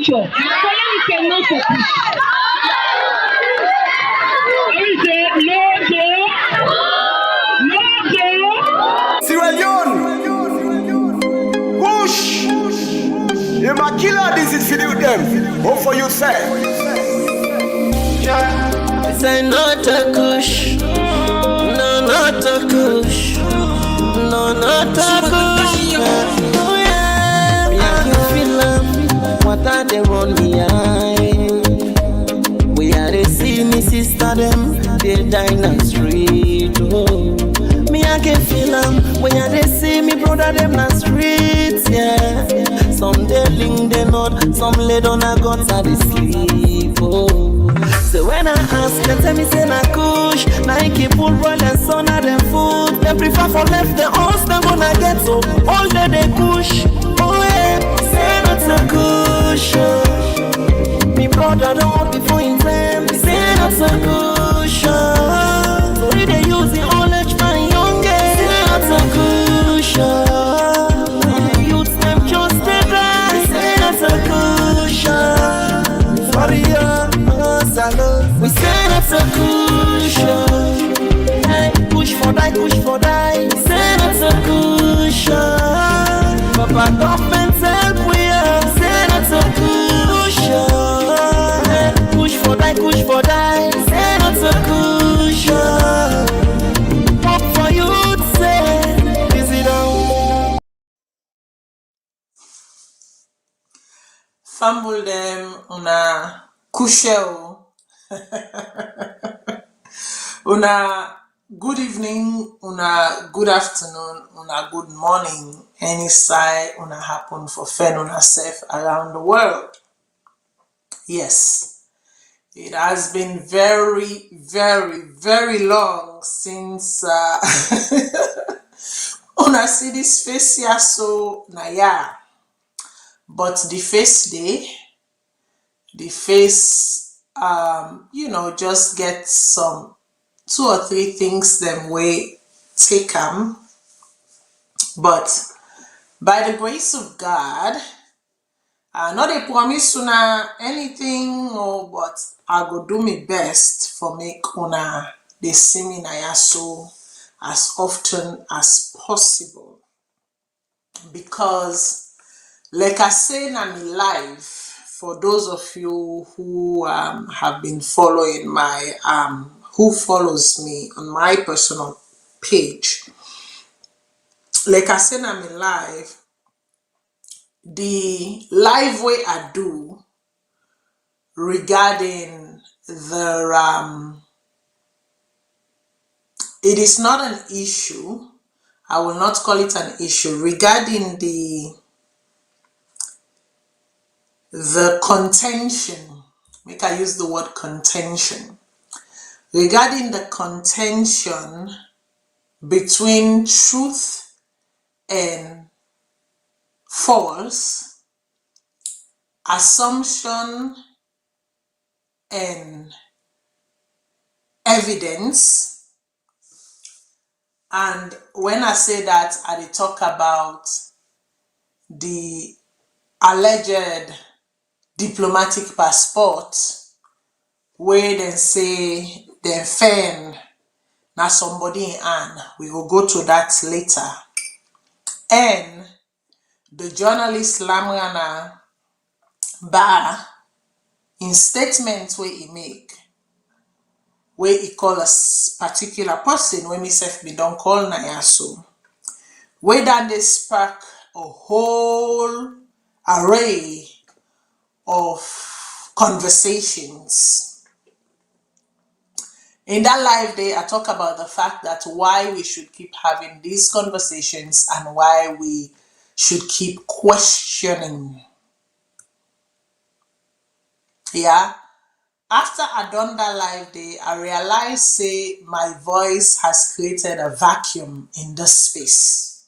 future. So let me say no to push. Let me say no to Sierra Leone, push. You're my killer, this is for you them. What for you say? This ain't not a kush. No, not a kush. No, not a kush. Oh yeah, I can feel them. What are they run me eye? We are the see me sister them. They die in the street. Oh. Me I can feel them. When they see me brother them in the streets. Yeah. Some they link they not. Some lay down a guts at the sleep. Oh. So when I ask them, tell me say na kush. Nike pull roll and son of them food. They prefer for left the house, they gonna get so all day they kush. Oh yeah, say not a kush. Me brother don't want before in time. Say not a kush. So we they use the old age my youngest. Say not a kush. Youths them just they die. Say not a kush. Sorry we say that's a kush. Hey, push for die, push for die. Say that's a kush. Papa government help we are. Say that's a kush. Hey, push for die, push for die. Say that's a kush. What for you to say? Is it all? Fumble them on a kushel. Una good evening, una good afternoon, una good morning. Any side una happen for fen una self around the world. Yes, it has been very, very, very long since una see this face here, so na yeah. But the face day, the face just get some 2 or 3 things them way take them, but by the grace of God, I not a promise una anything, but I go do my best for make una the see me na so as often as possible, because like I say na me live. For those of you who have been following my, who follows me on my personal page, like I said, I'm in live. The live way I do regarding the, it is not an issue. I will not call it an issue regarding the contention, make I use the word contention, regarding the contention between truth and false, assumption and evidence. And when I say that, I talk about the alleged diplomatic passport where they say they fan na somebody in hand. We will go to that later. And the journalist Lamrana Ba in statements where he make, where he call a particular person when myself be don't call na so, where then they spark a whole array of conversations. In that live day, I talk about the fact that why we should keep having these conversations and why we should keep questioning. Yeah. After I done that live day, I realized say my voice has created a vacuum in this space.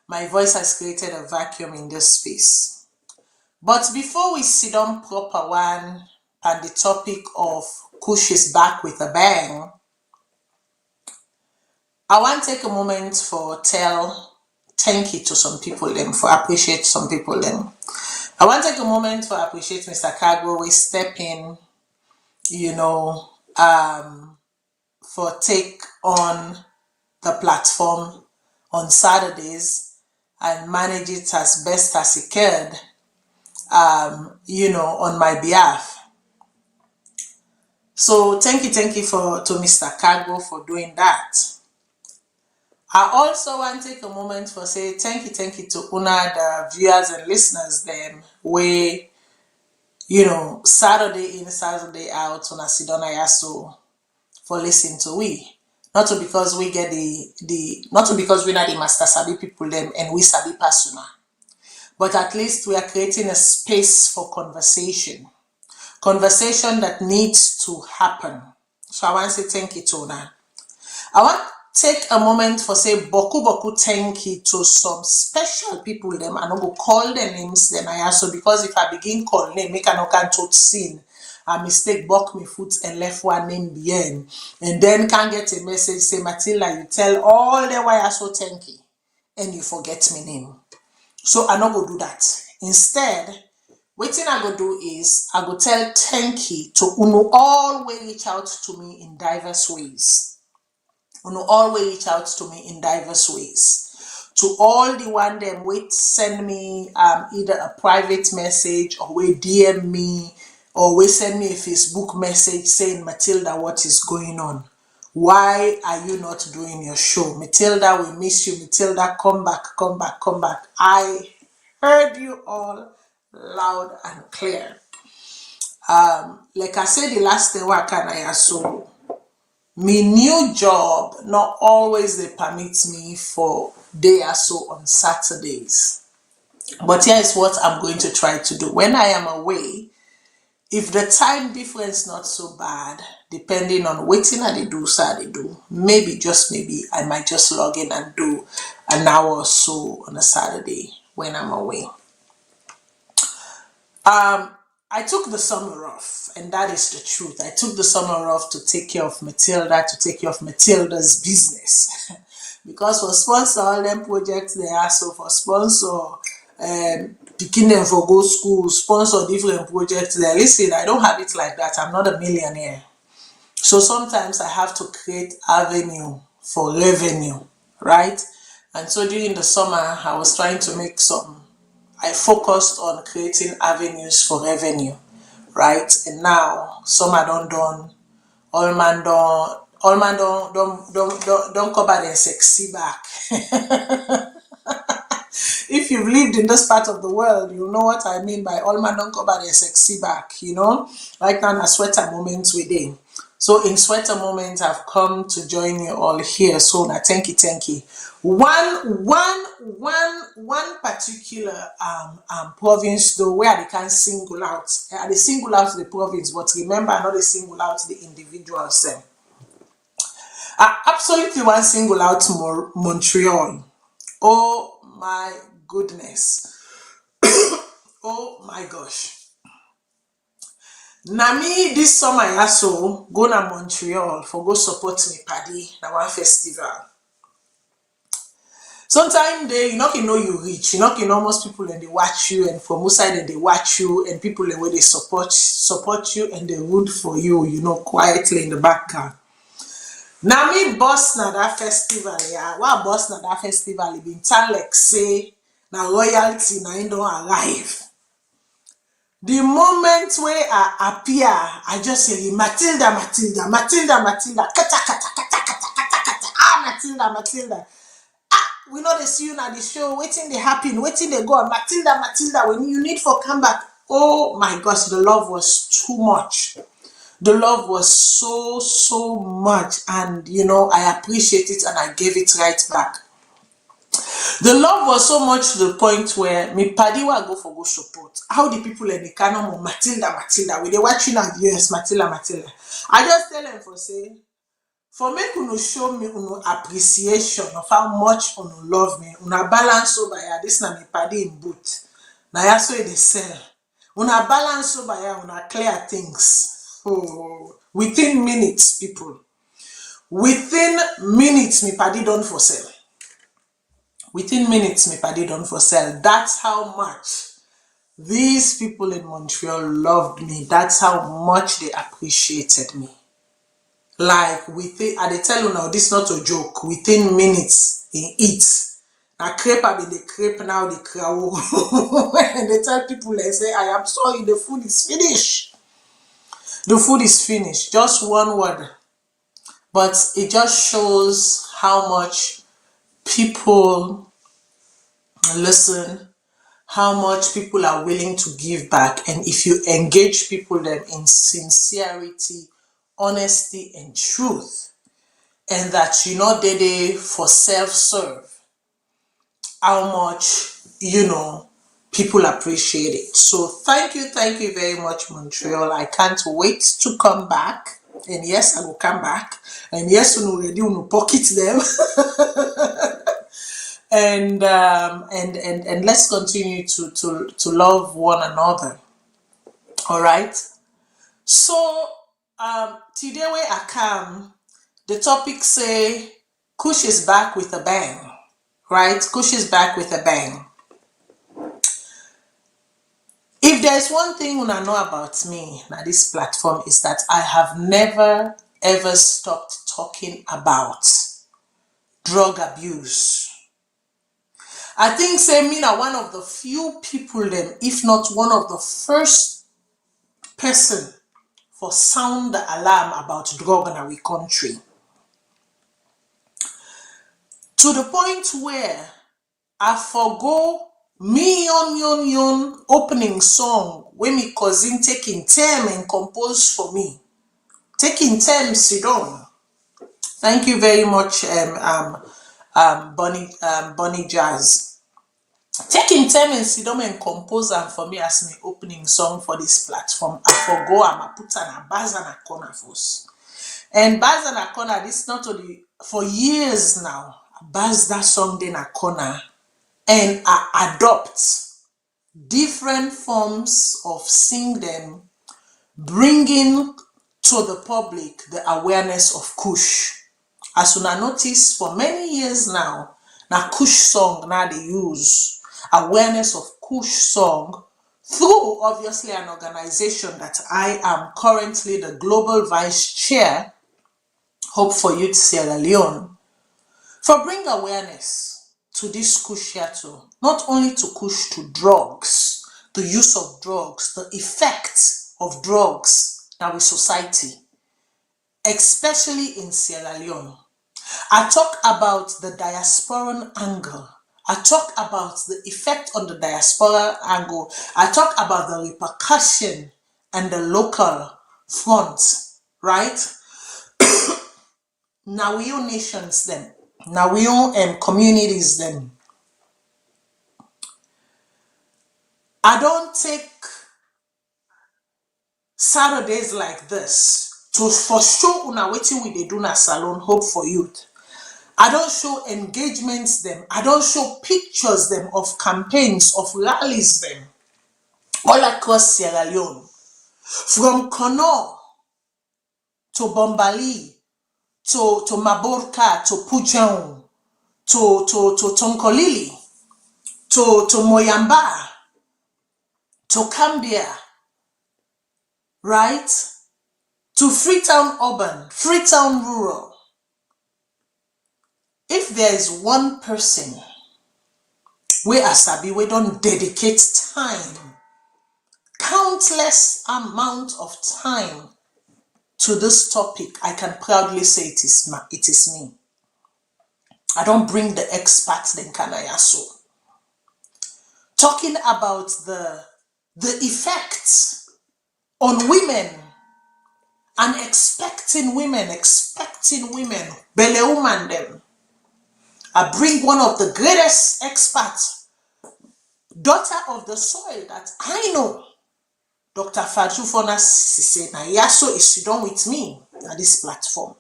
My voice has created a vacuum in this space. But before we sit on proper one and the topic of Kush is back with a bang, I want to take a moment for thank you to some people them, for appreciate some people them. I want to take a moment to appreciate Mr. Cargo. We step in, for take on the platform on Saturdays and manage it as best as he could, on my behalf. So thank you to Mr. Cargo for doing that. I also want to take a moment for say thank you to Una, the viewers and listeners them where Saturday in, Saturday out on a Sidona Yaso for listening to we. Not to because we get not to because we not the master sabi people them and we sabi persona. But at least we are creating a space for conversation. Conversation that needs to happen. So I want to say thank you to Una. I want to take a moment for say boku thank you to some special people them. I no go call their names then I also because if I begin call name, make I no can tot sin. A mistake buck me foot and left one name behind. And then can get a message say Matilda, you tell all the why I so thank you and you forget me name. So I no go do that. Instead, what I go do is I go tell thank you to Uno always reach out to me in diverse ways. Uno always reach out to me in diverse ways. To all the one them wait send me either a private message or we DM me or we send me a Facebook message saying Matilda, what is going on? Why are you not doing your show? Matilda, we miss you. Matilda, come back. I heard you all loud and clear. Like I said the last day I so my new job not always they permit me for day or so on Saturdays. But here is what I'm going to try to do. When I am away, if the time difference not so bad, depending on waiting I do, maybe I might just log in and do an hour or so on a Saturday when I'm away. I took the summer off, and that is the truth. I took the summer off to take care of Matilda, to take care of Matilda's business. Because for sponsor all them projects they are, so for sponsor picking them for go school, sponsor different projects there. Listen, I don't have it like that. I'm not a millionaire. So sometimes I have to create avenue for revenue, right? And so during the summer, I was trying to make I focused on creating avenues for revenue, right? And now summer done, all man don't cover their sexy back. If you've lived in this part of the world, you know what I mean by all man don't cover their sexy back, Right now, a sweater moment within. So in sweater moments, I've come to join you all here. So now, thank you. One particular province though where they can single out. They single out the province, but remember, not they single out the individuals. I absolutely want to single out Montreal. Oh my goodness. Oh my gosh. Nami this summer I so go to Montreal for go support me paddy na one festival. Sometimes you know you reach, most people and they watch you, and from outside and they watch you, and people and where they support you and they root for you, quietly in the background. Now me boss na that festival, yeah. What boss na that festival? It been tell like say na royalty na don't arrive. The moment where I appear, I just say Matilda, Matilda. We know they see you now the show, waiting they happen, waiting they go. Matilda, when you need for comeback. Oh my gosh, the love was too much. The love was so much, and I appreciate it and I gave it right back. The love was so much to the point where me paddy will go for go support. How the people in the canon Matilda, we they watching at yes, Matilda. I just tell them for make you show me appreciation of how much you love me, balance over here. This na me paddy in boot. Now so they sell. Balance over here, clear things. Oh, within minutes, people. Within minutes, me paddy done for sale. Within minutes, me paddy done for sale. That's how much These people in Montreal loved me. That's how much they appreciated me. Like within, I tell you now, this is not a joke. Within minutes, in it. Now crepe I be the crepe now the crowd. And they tell people, they say, I am sorry, the food is finished. The food is finished. Just one word. But it just shows how much people listen, how much people are willing to give back. And if you engage people then in sincerity, honesty, and truth, and that you're not there for self-serve, how much, people appreciate it. So thank you very much, Montreal. I can't wait to come back. And yes, I will come back. And yes, we already will pocket them. And let's continue to love one another. All right. So today where I come, the topic say Kush is back with a bang. Right? Kush is back with a bang. If there's one thing you know about me now this platform is that I have never ever stopped talking about drug abuse. I think say me now one of the few people then, if not one of the first person for sound the alarm about drug in our country. To the point where I forgo me yon opening song when me cousin taking time and compose for me. Taking time sit down. Thank you very much, Bonnie Jazz. Taking time and sit down and compose and for me as my opening song for this platform. I forgo I put an a baz and a corner for us. And baz and a corner, this not only for years now. I baz that song in a corner. And I adopt different forms of sing them, bringing to the public the awareness of Kush. As you notice, for many years now Kush song now they use awareness of Kush song through obviously an organization that I am currently the global vice chair, Hope for Youth Sierra Leone, for bring awareness to this Kush here too. Not only to Kush, to drugs, the use of drugs, the effects of drugs in our society, especially in Sierra Leone. I talk about the diasporan angle. I talk about the effect on the diaspora angle. I talk about the repercussion and the local front, right? Now we own nations them. Now we own communities them. I don't take Saturdays like this to for sure una waiting with they do na salon Hope for Youth. I don't show engagements them. I don't show pictures them of campaigns, of rallies them all across Sierra Leone. From Kono to Bombali to Maborka to Pujang to Tonkolili to Moyamba to Cambia, right? To Freetown urban, Freetown rural. If there is one person where Asabi we don't dedicate time, countless amount of time to this topic, I can proudly say it is me. I don't bring the experts then Kanayaso. Talking about the effects on women and expecting women, bele woman them. I bring one of the greatest experts, daughter of the soil that I know, Dr. Fajufona Sise Nayaso is done with me at this platform.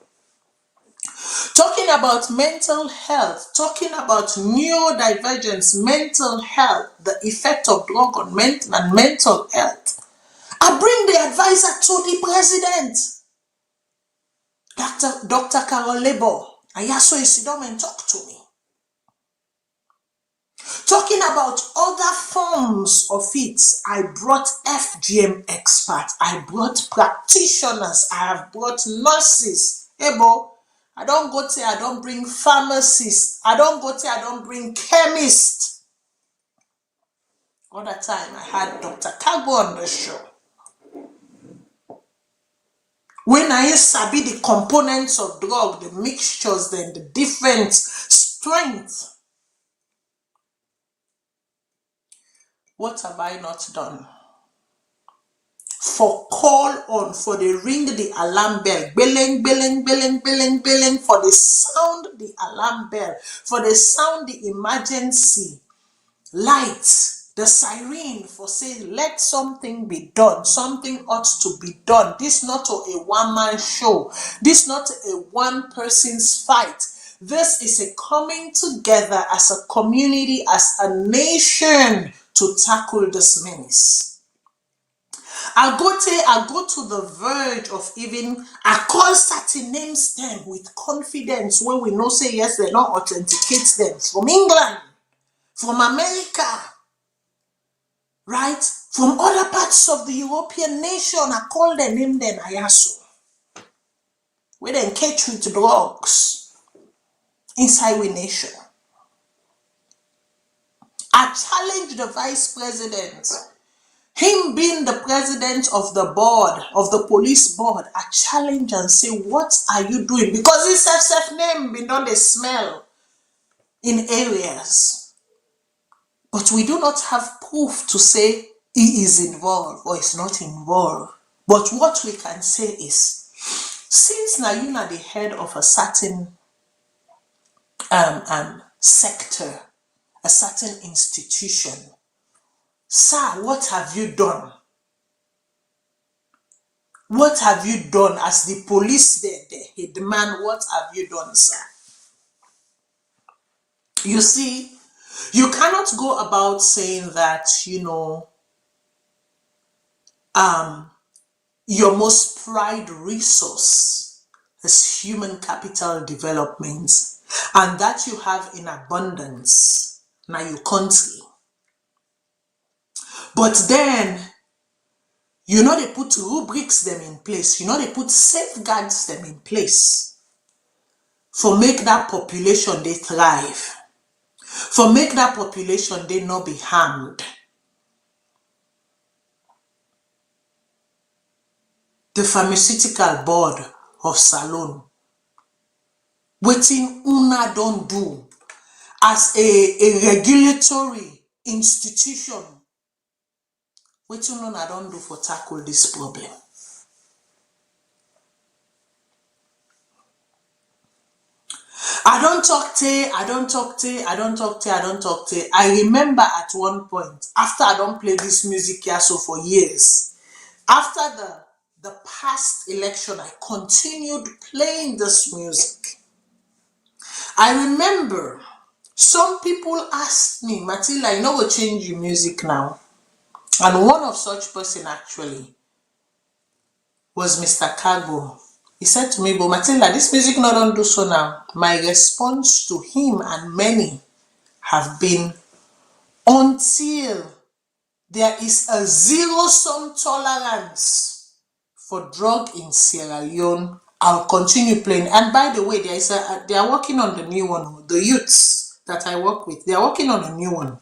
Talking about mental health, talking about neurodivergence, mental health, the effect of drug on mental health. I bring the advisor to the president, Dr. Carol Lebo. Ayaso is done and talk to me. Talking about other forms of it, I brought FGM experts, I brought practitioners, I have brought nurses. Ebo, I don't go there, I don't bring pharmacists, I don't go there, I don't bring chemists. Other time, I had Dr. Kago on the show. When I sabi the components of drug, the mixtures, then the different strengths, what have I not done? For call on, for the ring the alarm bell, billing, billing, billing, billing, billing, for the sound the alarm bell, for the sound the emergency lights, the siren, for saying let something be done, something ought to be done. This not a one-man show, this not a one person's fight. This is a coming together as a community, as a nation to tackle this menace. I go to the verge of even, I call certain names them with confidence when we know say yes, they not authenticate them. From England, from America, right? From other parts of the European nation, I call the name them Ayasu. We then catch with drugs inside we nation. I challenge the vice president. Him being the president of the board, of the police board, I challenge and say, what are you doing? Because this self name been done the smell in areas. But we do not have proof to say he is involved or is not involved. But what we can say is, since now you are the head of a certain sector, a certain institution, sir, what have you done? What have you done as the police there? He demand, what have you done, sir? You see, you cannot go about saying that, your most prized resource is human capital development, and that you have in abundance now your country. But then, they put rubrics them in place, they put safeguards them in place for make that population they thrive, for make that population they not be harmed. The pharmaceutical board of Salone, wetin una don't do as a regulatory institution, wetin una don't do for tackle this problem. I don't talk to. I remember at one point, after I don't play this music here so for years, after the past election, I continued playing this music. I remember some people asked me, Matilda, we'll change your music now. And one of such person actually was Mr. Kago. He said to me, but Matilda, this music not don't do so now. My response to him and many have been, until there is a zero-sum tolerance for drug in Sierra Leone, I'll continue playing. And by the way, they are working on the new one. The youths that I work with, they are working on a new one.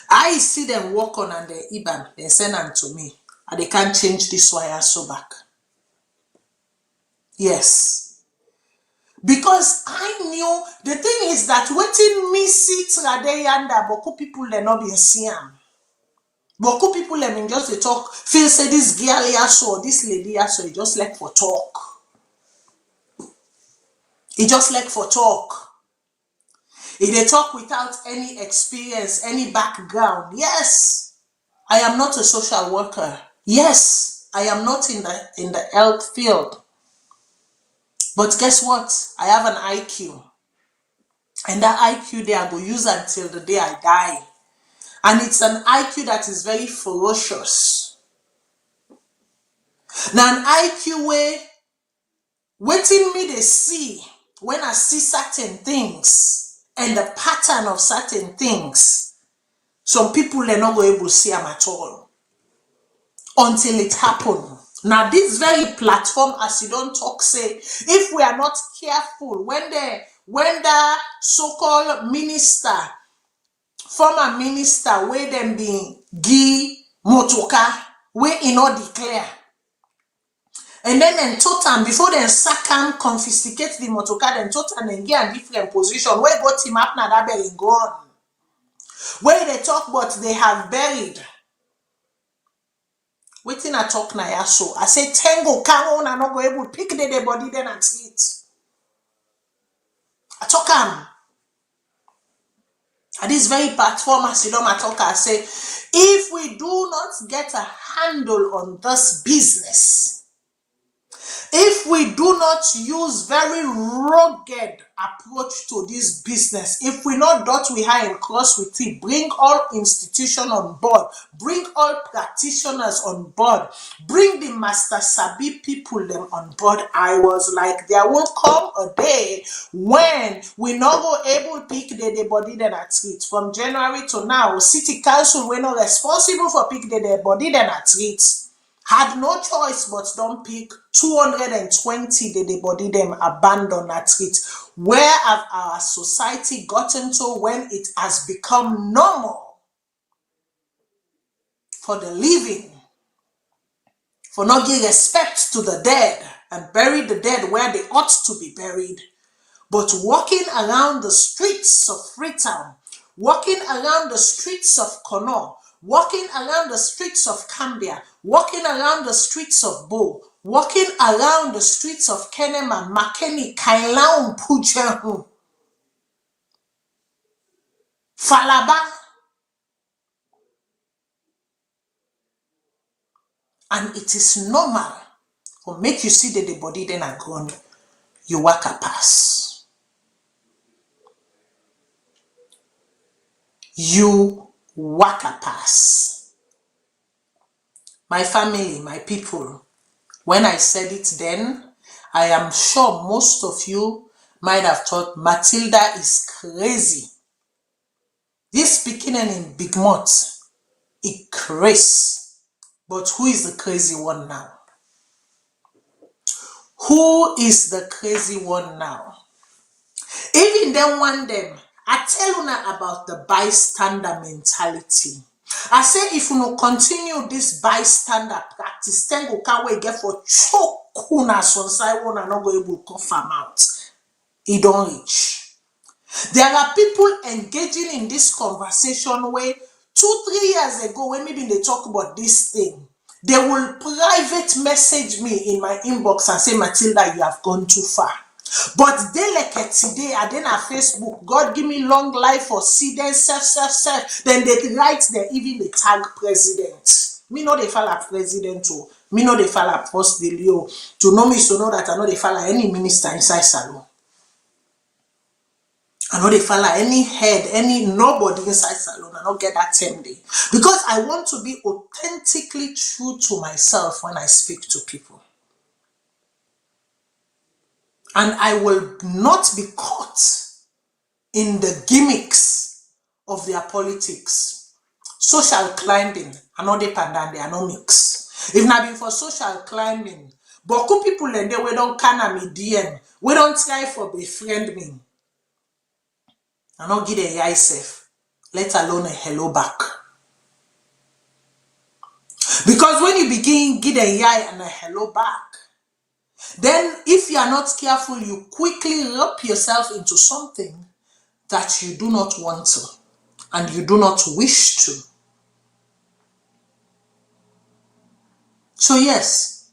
I see them work on and the IBAN, they send them to me. And they can't change this wire so back. Yes. Because I knew, the thing is that waiting me sit radeyanda, boku people they not be seeing. Boku people they mean just they talk, feel say this girl here so, this lady here so, he just like for talk. He just like for talk. If they talk without any experience, any background, yes, I am not a social worker. Yes, I am not in the health field. But guess what? I have an IQ. And that IQ there I go use until the day I die. And it's an IQ that is very ferocious. Now an IQ where waiting me they see when I see certain things, and the pattern of certain things, some people are not going to see them at all until it happens. Now, this very platform, as you don't talk, say, if we are not careful, when the so-called minister, former minister, where them being give motoka, where he not declare, and then in total, before then sack and confiscate the motoka, then total and get a different position, where got him up now that burying gone, where they talk but they have buried. Waiting I talk na ya so. I say Tango come on and not go able to pick the body then and see it. I talk at this very platform as you know I talk, I say if we do not get a handle on this business, if we do not use very rugged approach to this business, if we not dot we high and cross with it, bring all institutions on board, bring all practitioners on board, bring the master sabi people them on board, I was like, there will come a day when we not go able to pick the body then at it. From January to now, city council were not responsible for pick the body then at it. Had no choice but don't pick 220 the body them abandoned at it. Where have our society gotten to when it has become normal for the living, for not giving respect to the dead and bury the dead where they ought to be buried, but walking around the streets of Freetown, walking around the streets of Kono, walking around the streets of Cambia, walking around the streets of Bo, walking around the streets of Kenema, Makeni, Kailaun, Pujehu, Falaba, and it is normal for make you see that the body then are gone, you walk a pass. You walk a pass. My family, my people, when I said it then, I am sure most of you might have thought Matilda is crazy. This speaking in Big Mouth, it crazy. But who is the crazy one now? Who is the crazy one now? Even then one them, I tell you about the bystander mentality. I say if you no continue this bystander practice, then go can we get for choke kuna son side one and not go able to confirm out. It don't reach. There are people engaging in this conversation where 2-3 years ago when maybe they talk about this thing, they will private message me in my inbox and say, Matilda, you have gone too far. But they like it today, and then on Facebook, God give me long life for see then self. Then they write there, even the tag president. Me know they follow president too. Me know they follow first the Leo. To know me so know that I know they follow any minister inside Salone. I know they follow any head, any nobody inside Salone. I don't get that same day. Because I want to be authentically true to myself when I speak to people. And I will not be caught in the gimmicks of their politics. Social climbing, I know they pandan, they are no mix. If not been for social climbing, but people in there, we don't can me DM, we don't try for befriend me. I don't give a yai safe, let alone a hello back. Because when you begin give a yai and a hello back, then if you are not careful, you quickly wrap yourself into something that you do not want to and you do not wish to. So yes,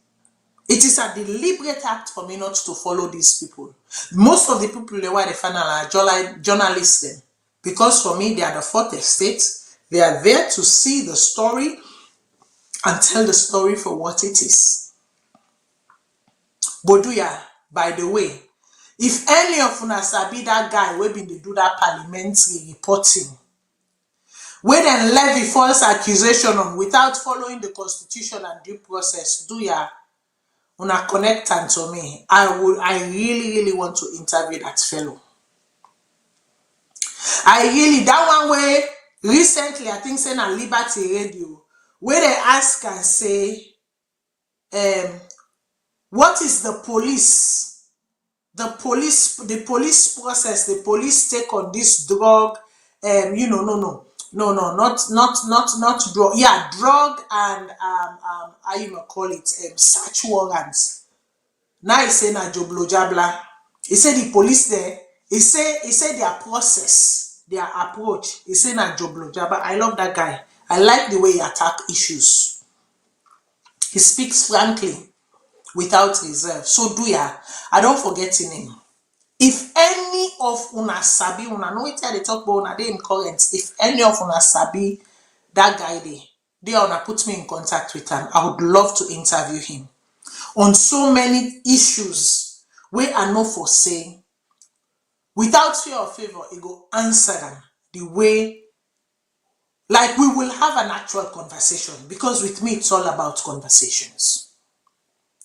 it is a deliberate act for me not to follow these people. Most of the people they were the final are journalists then. Because for me, they are the fourth estate. They are there to see the story and tell the story for what it is. Boduya, by the way, if any of una sabi that guy wey been dey do that parliamentary reporting, wey then levy false accusation on without following the constitution and due process, do ya una connect and to me. I really want to interview that fellow. I really, that one way, recently, I think saying on Liberty Radio, where they ask and say, what is the police process, the police take on this drug, not drug, yeah, drug and how you call it, search warrants. Now he say na joblo jabla. He said the police there, he said their process, their approach, he said na joblo jabla. I love that guy. I like the way he attack issues. He speaks frankly, without reserve. So do ya. I don't forget in him. If any of una sabi, una know it they talk about una they in current. If any of una sabi that guy they una put me in contact with him. I would love to interview him on so many issues where I know for say without fear or favor, he go answer them the way like we will have an actual conversation, because with me it's all about conversations.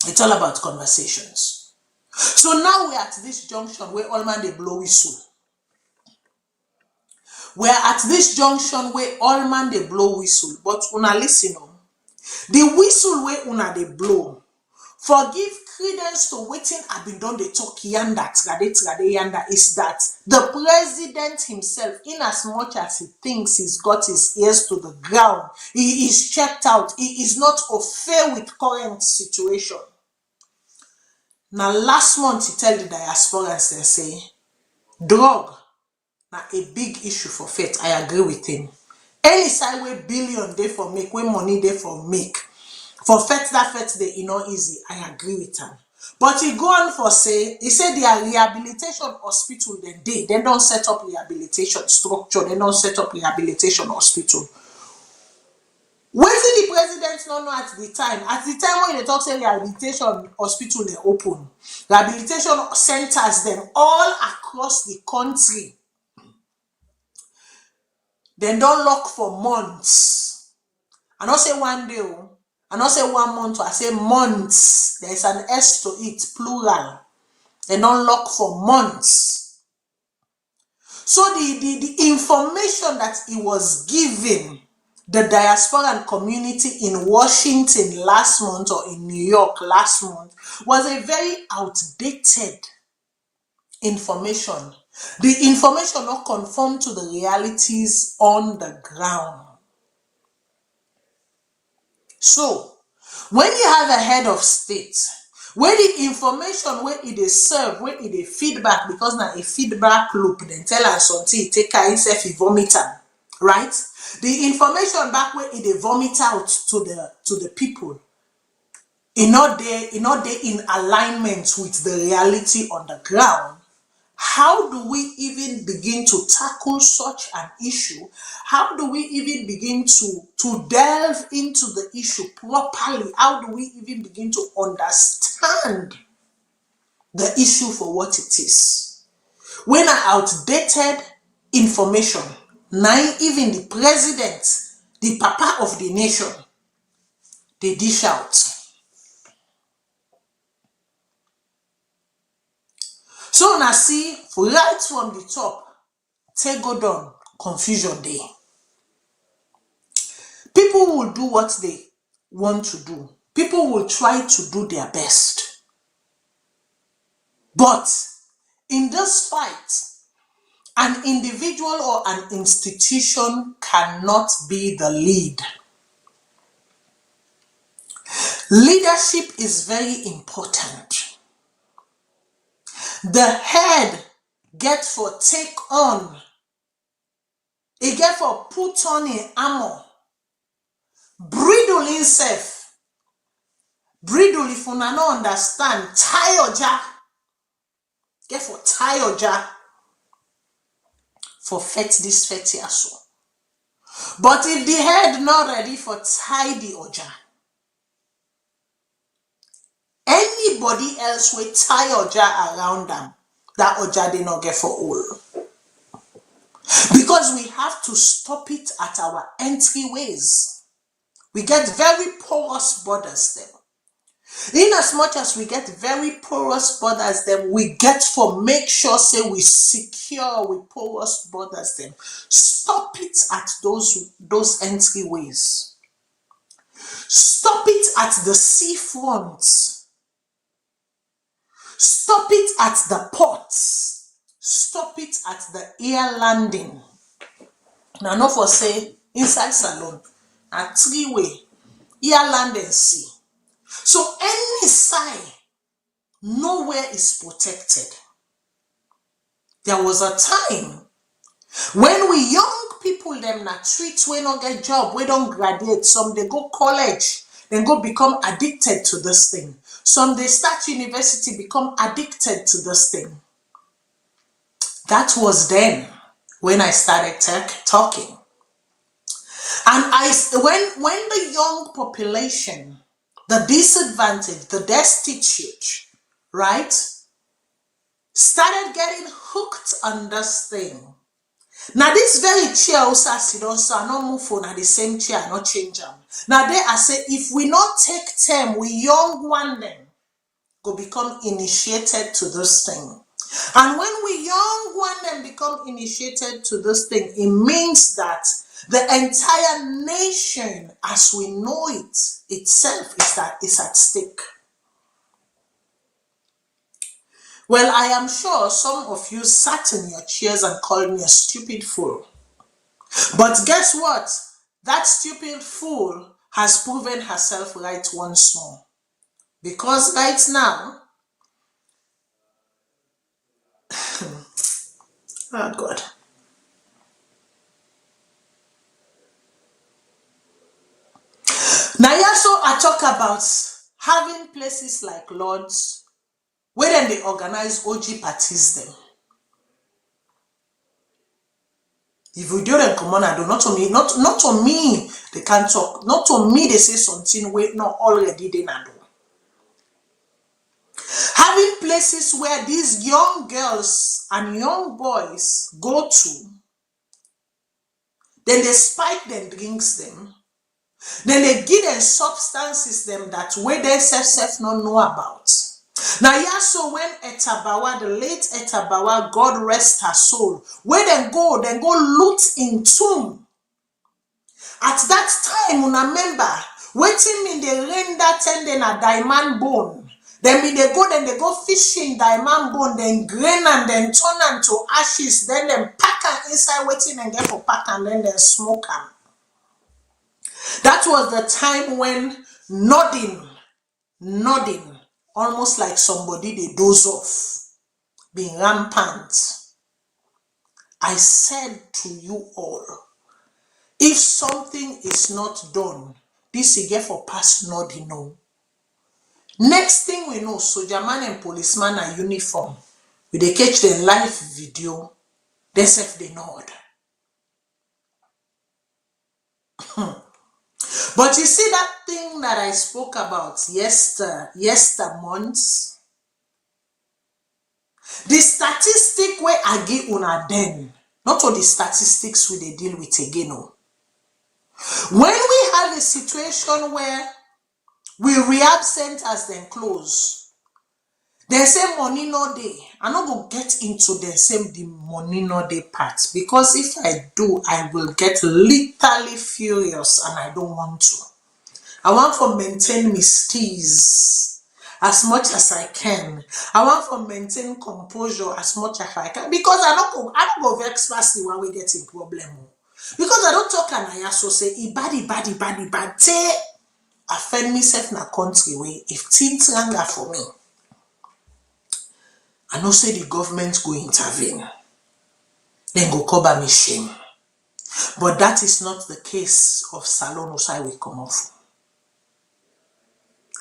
It's all about conversations. So now we're at this junction where all man they blow whistle. We're at this junction where all man they blow whistle, but una listen on. The whistle where una they blow, forgive credence to waiting have been done they talk yanda, trade yanda, is that the president himself, in as much as he thinks he's got his ears to the ground, he is checked out, he is not au fait with current situation. Now last month he tell the diasporans and say, drug now a big issue for faith. I agree with him. Any side way billion they for make, where money they for make. For faith that faith they you know easy. I agree with him. But he go on for say, he said their rehabilitation hospital they don't set up rehabilitation structure, they don't set up rehabilitation hospital. When did the president not know at the time when they talk say rehabilitation hospital they open, rehabilitation centers them all across the country, they don't lock for months. I not say one day, I not say 1 month, I say months. There's an S to it, plural. They don't lock for months. So the information that he was giving the diaspora community in Washington last month or in New York last month was a very outdated information. The information not conform to the realities on the ground. So, when you have a head of state, where the information where it is served, where it is feedback, because now a feedback loop, then tell us something, take care himself, he vomit am, right? The information back where it is vomit out to the people, in not there in alignment with the reality on the ground. How do we even begin to tackle such an issue? How do we even begin to delve into the issue properly? How do we even begin to understand the issue for what it is? When outdated information, now even the president, the papa of the nation, they dish out. So now see, right from the top, take go down, confusion day. People will do what they want to do. People will try to do their best. But in this fight, an individual or an institution cannot be the lead. Leadership is very important. The head get for take on, he get for put on in armor, bridle himself, bridle if you no understand, tie oja, get for tie oja, for fet this fet here so. But if the head not ready for tie the oja, anybody else will tie oja around them, that oja they not get for all. Because we have to stop it at our entryways. We get very porous borders there. In as much as we get very porous borders, then we get for make sure say we secure with porous borders, then stop it at those entryways. Stop it at the seafront. Stop it at the ports. Stop it at the air landing. Now, not for say inside Salone, a 3-way, air land and sea. So any side, nowhere is protected. There was a time when we young people them na treat we don't get job, we don't graduate. Some they go college, then go become addicted to this thing. Some they start university, become addicted to this thing. That was then when I started talking. And when the young population, the disadvantaged, the destitute, right, started getting hooked on this thing. Now this very chair also sit on, so I not move for now the same chair, not change them. Now there I say, if we not take time, we young one them go become initiated to this thing. And when we young one them become initiated to this thing, it means that the entire nation as we know it itself is at stake. Well, I am sure some of you sat in your chairs and called me a stupid fool. But guess what? That stupid fool has proven herself right once more. Because right now, oh God. Now, so I talk about having places like Lord's where then they organize OG parties them. If we do them come on, I do not to me, not to me they can't talk, not to me they say something wait not already they not do. Having places where these young girls and young boys go to, then they spike them, drinks them, then they give them substances them that way they self not know about. Now, yeah, so when Etabawa, the late Etabawa, God rest her soul, where then go loot in tomb. At that time, remember, waiting me they render tending a diamond bone. Then they go fishing diamond bone, then grain and then turn them to ashes, then pack them inside waiting and get for pack and then smoke them. That was the time when nodding, almost like somebody they doze off, being rampant. I said to you all, if something is not done, this is get for past nodding. No. Next thing we know, soldier man and policeman are uniform. We they catch the live video, they say they nod. But you see that thing that I spoke about yester months? The statistic where I give una then, not all the statistics we they deal with again. No. When we have a situation where we re-absent as then close, they say money no day. I'm not going to get into the money no day part, because if I do, I will get literally furious and I don't want to. I want to maintain my steez as much as I can. I want to maintain composure as much as I can, because I don't go vex fastly when we get in problem. Because I don't talk and I also say, bad. Say, offend myself in a country way. If things anger for me, I know say the government go intervene. Then go cover me shame. But that is not the case of Salone Osai we come off.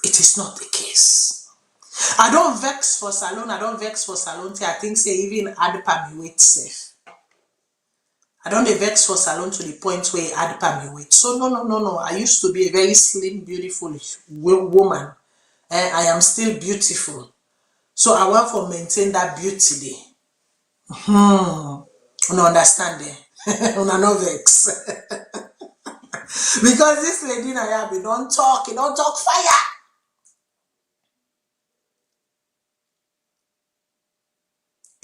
It is not the case. I don't vex for Salone. I don't vex for Salone. I think say even add pa me weight safe. I don't vex for Salone to the point where add pa me weight. So no. I used to be a very slim, beautiful woman. And I am still beautiful. So I want to maintain that beauty there. You understand it? You no vex. Because this lady now don't talk fire.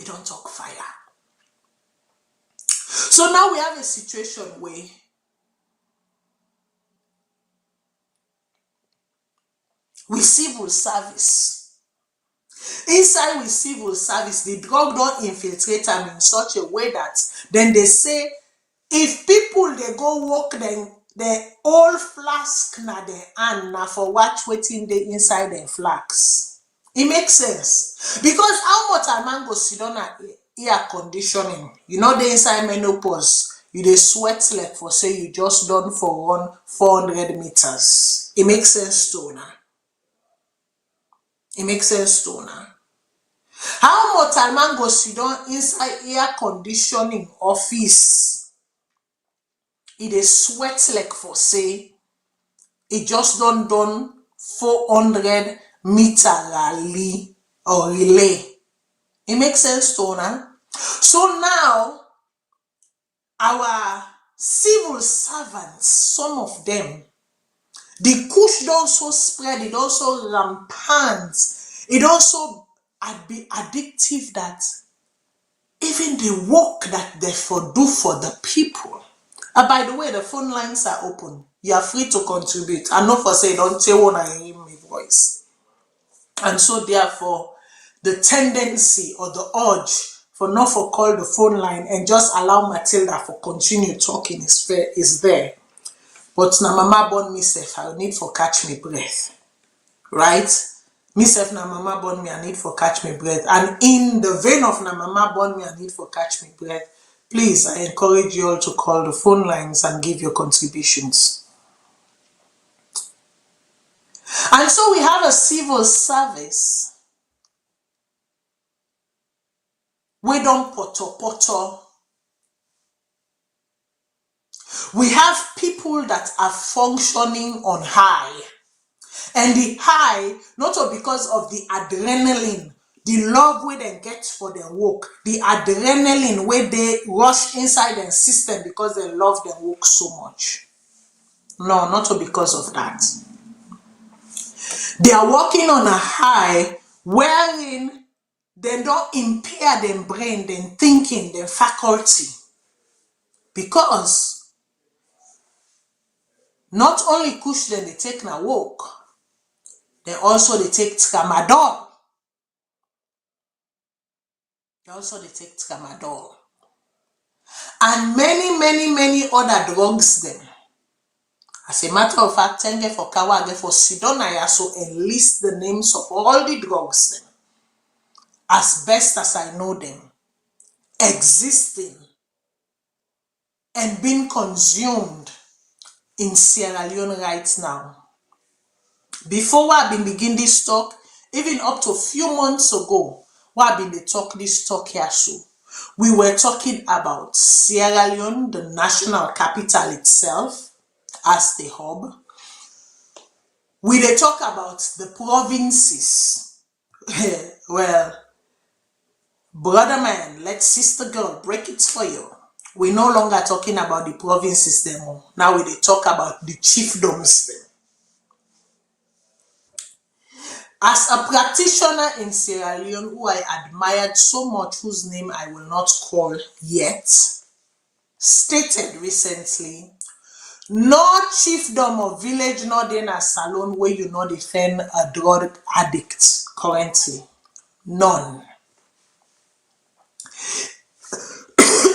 He don't talk fire. So now we have a situation where we civil service. Inside with civil service, the drug don't infiltrate them in such a way that then they say if people they go walk then the old flask na the hand na for watch waiting the inside the flask. It makes sense. Because how much a man go sit down at air conditioning, you know the inside menopause, you dey sweat like for say you just done for run 400 meters. It makes sense to now. It makes sense to now. How much a man go sit down inside air conditioning office, it is sweat like for say it just done 400 meter rally or relay. It makes sense to now. So now our civil servants, some of them, the kush don't so spread, it also rampant, it also be addictive that even the work that they for do for the people. And by the way, the phone lines are open. You are free to contribute. And not for say don't tell when I hear my voice. And so therefore, the tendency or the urge for not for call the phone line and just allow Matilda for continue talking is there. But na mama born me self, I need for catch me breath. Right? Me self na mama born me, I need for catch me breath. And in the vein of na mama born me, I need for catch me breath, please, I encourage you all to call the phone lines and give your contributions. And so we have a civil service. We don't poto. We have people that are functioning on high. And the high, not because of the adrenaline, the love where they get for their work, the adrenaline where they rush inside their system because they love their work so much. No, not because of that. They are working on a high wherein they don't impair their brain, their thinking, their faculty. Because not only kush them they take na walk, they also they take tramadol. They take tramadol. And many other drugs them. As a matter of fact, tenge for kawa for Sidona also enlist the names of all the drugs them. As best as I know them, existing and being consumed in Sierra Leone right now. Before I been begin this talk, even up to a few months ago, I've been this talk here so. We were talking about Sierra Leone, the national capital itself, as the hub. We dey talk about the provinces. Well, brother man, let sister girl break it for you. We're no longer talking about the provinces them. Now we dey talk about the chiefdoms them. As a practitioner in Sierra Leone who I admired so much, whose name I will not call yet, stated recently, no chiefdom or village not in a salon where you not defend a drug addict currently. None.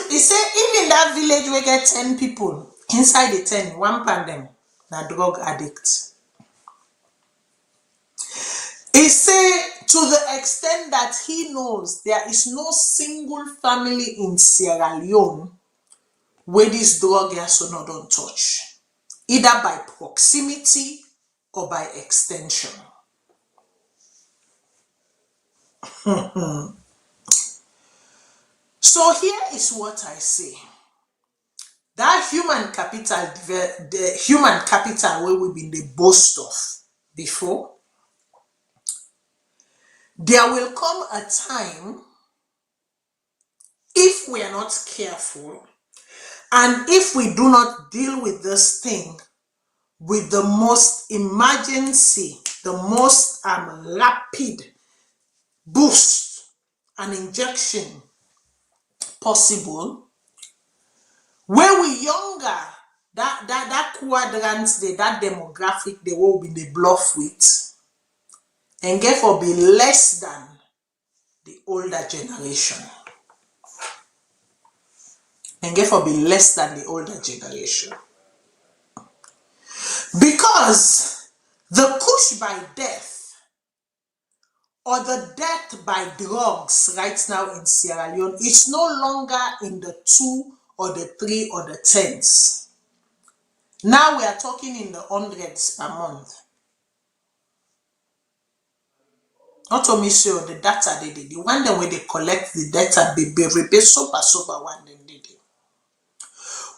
He said even that village we get 10 people, inside the 10, one pandem, na drug addict. He said to the extent that he knows there is no single family in Sierra Leone where this drug also not don't touch, either by proximity or by extension. So here is what I say. That human capital, the human capital where we've been the boast of before, there will come a time, if we are not careful, and if we do not deal with this thing with the most emergency, the most rapid boost an injection possible, when we younger, that quadrant, that demographic, they will be the bluff with, and therefore be less than the older generation. And therefore be less than the older generation. Because the kush by death or the death by drugs right now in Sierra Leone, it's no longer in the 2 or the 3 or the 10s. Now we are talking in the hundreds per month. Not only so, the data they did. The one that when they collect the data, they super one then they did.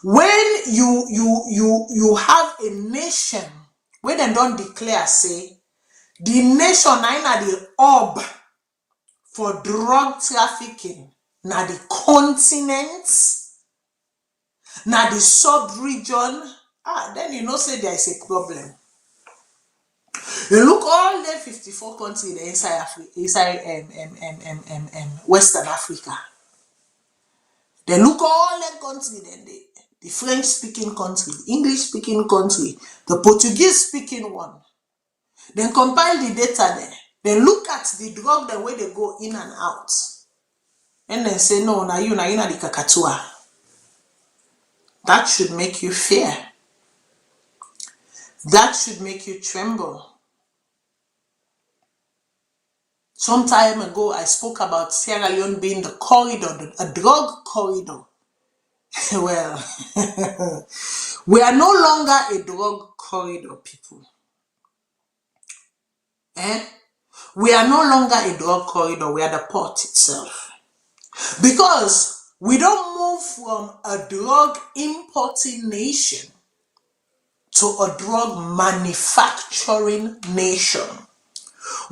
When you have a nation where they don't declare, say, the nation na the hub for drug trafficking, na the continents, na the sub-region, then you know say there is a problem. You look all the 54 countries inside Western Africa. Then look all the countries, then the French-speaking country, the English-speaking country, the Portuguese-speaking one. Then compile the data there. Then look at the drug, the way they go in and out. And then say, no, na you na the kakatua. That should make you fear. That should make you tremble. Some time ago, I spoke about Sierra Leone being the corridor, a drug corridor. Well, we are no longer a drug corridor, people. We are no longer a drug corridor, we are the port itself. Because we don't move from a drug importing nation to a drug manufacturing nation.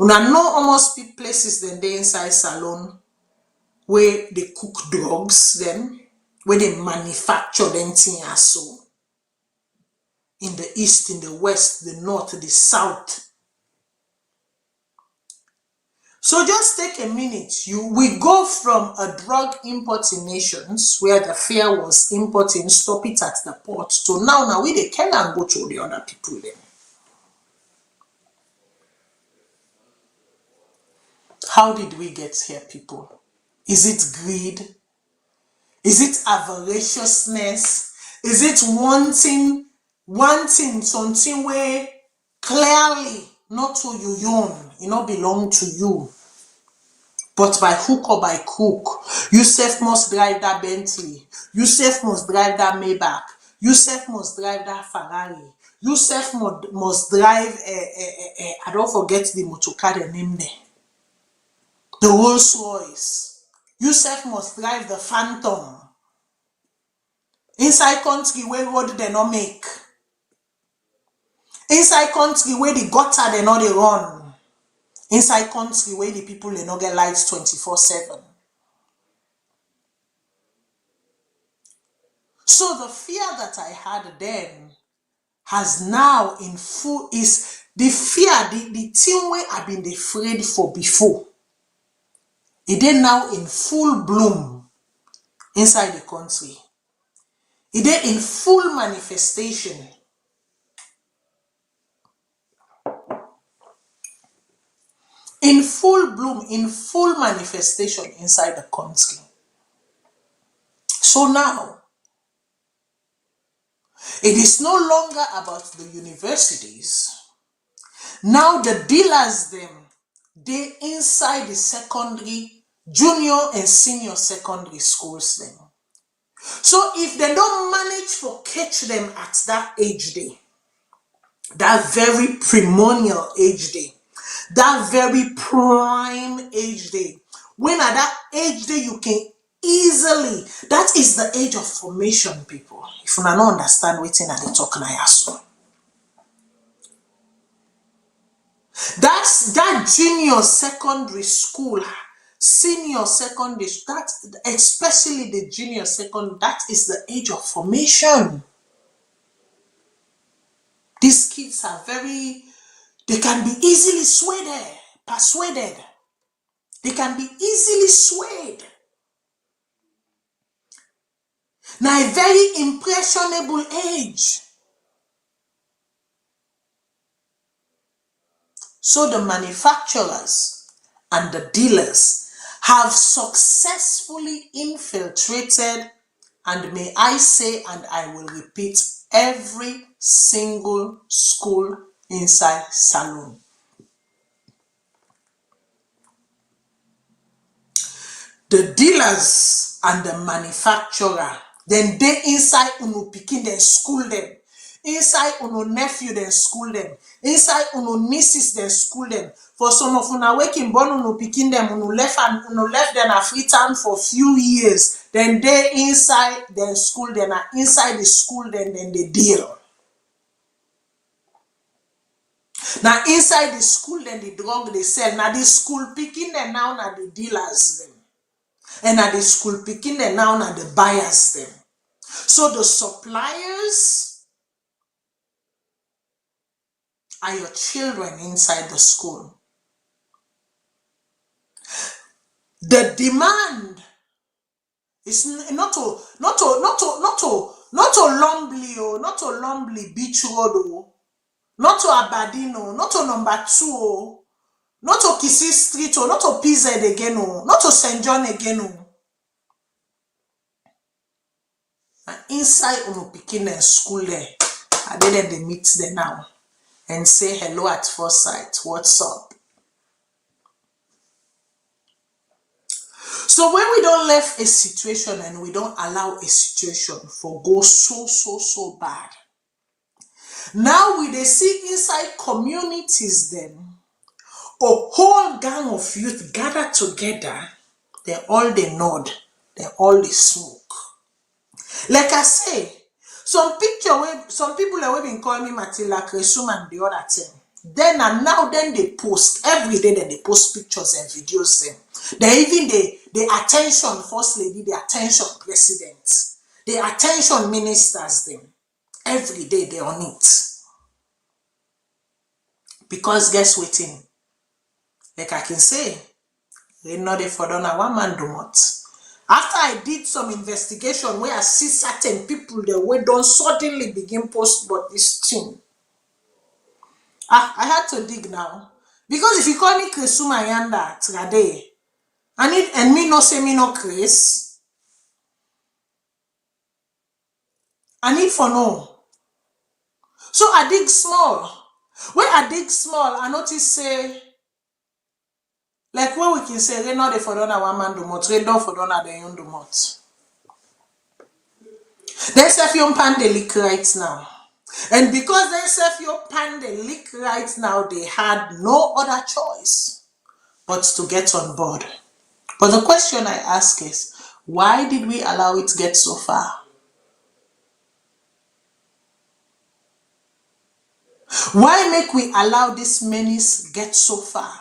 Una know almost places then they inside Salone where they cook drugs, then where they manufacture them thing so. In the east, in the west, the north, the south. So just take a minute. We go from a drug importing nations where the fear was importing, stop it at the port, to now we they can go to the other people then. How did we get here, people? Is it greed? Is it avariciousness? Is it wanting something where clearly not to you own, it not belong to you? But by hook or by crook, you self must drive that Bentley. You self must drive that Maybach. You self must drive that Ferrari. You self must drive, I don't forget the motorcar the name there. The Rolls Royce. You self must drive the Phantom. Inside country where road they not make. Inside country where the gutter they not they run. Inside country where the people they not get lights 24/7. So the fear that I had then has now in full is the fear, the thing where I've been afraid for before. It is now in full bloom inside the country. It is in full manifestation. In full bloom, in full manifestation inside the country. So now, it is no longer about the universities. Now the dealers them, they inside the secondary, junior and senior secondary schools them. So if they don't manage to catch them at that age day, that very primordial age day, that very prime age day, when at that age day you can easily, that is the age of formation, people. If you don't understand what they talk now, that's that junior secondary school, senior secondary, that especially the junior secondary, that is the age of formation. These kids are they can be easily persuaded. They can be easily swayed. Now, a very impressionable age. So the manufacturers and the dealers have successfully infiltrated, and may I say, and I will repeat, every single school inside Salone. The dealers and the manufacturer, then they inside uno pikin, then school them. Inside uno nephew, then school them. Inside uno nieces, then school them. For some of una waking born uno pikin them, uno left them at Freetown for few years. Then they inside, then school them. Inside the school, then they deal. Now inside the school, then the drug they sell. Now the school picking them now, now the dealers them. And at the school picking them now, now the buyers them. So the suppliers are your children inside the school. The demand is not to Lumbly Beach Road, not to Aberdeen, not to number 2, not to Kissy Street, not to PZ again, not to St. John again. And inside Uno Pikin and school there, I did they meet them now and say hello at first sight. What's up? So when we don't let a situation and we don't allow a situation for go so bad, now we they see inside communities then a whole gang of youth gather together, they all they nod, they all they smoke. Like I say, some people have been calling me Matilda Kresum and the other thing. Then and now then they post every day, then they post pictures and videos them. They even the attention first lady, the attention president, the attention ministers them. Every day they on it. Because guess what thing? Like I can say, they know they for done a one man do not. After I did some investigation where I see certain people that we don't suddenly begin post about this thing. I had to dig now. Because if you call me Kresuma Yanda Trade, and me no say me no Chris, I need for no. So I dig small. When I dig small, I notice say, like what we can say, they know they for done a one man do much, they don't for done a they do much. There's a few pan they leak right now. And because there's a few pan they leak right now, they had no other choice but to get on board. But the question I ask is, why did we allow it to get so far? Why make we allow this menace get so far?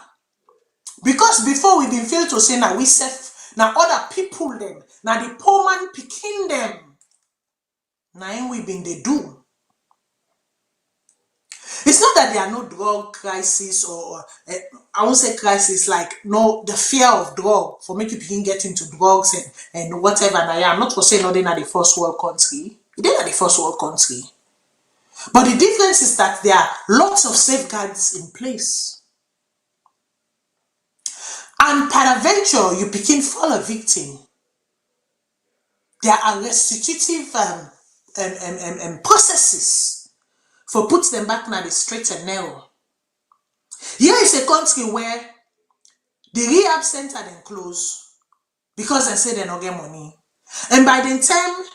Because before we been failed to say now we self, now other people them, now the poor man picking them. Now we been they do. It's not that there are no drug crisis or I won't say crisis, like no the fear of drug for make people get into drugs and whatever. Now I'm not for saying no, they're not the first world country. They're not the first world country. But the difference is that there are lots of safeguards in place. And peradventure, you begin fall a victim. There are restitutive processes for put them back now the straight and narrow. Here is a country where the rehab center then close because they say they don't get money. And by the time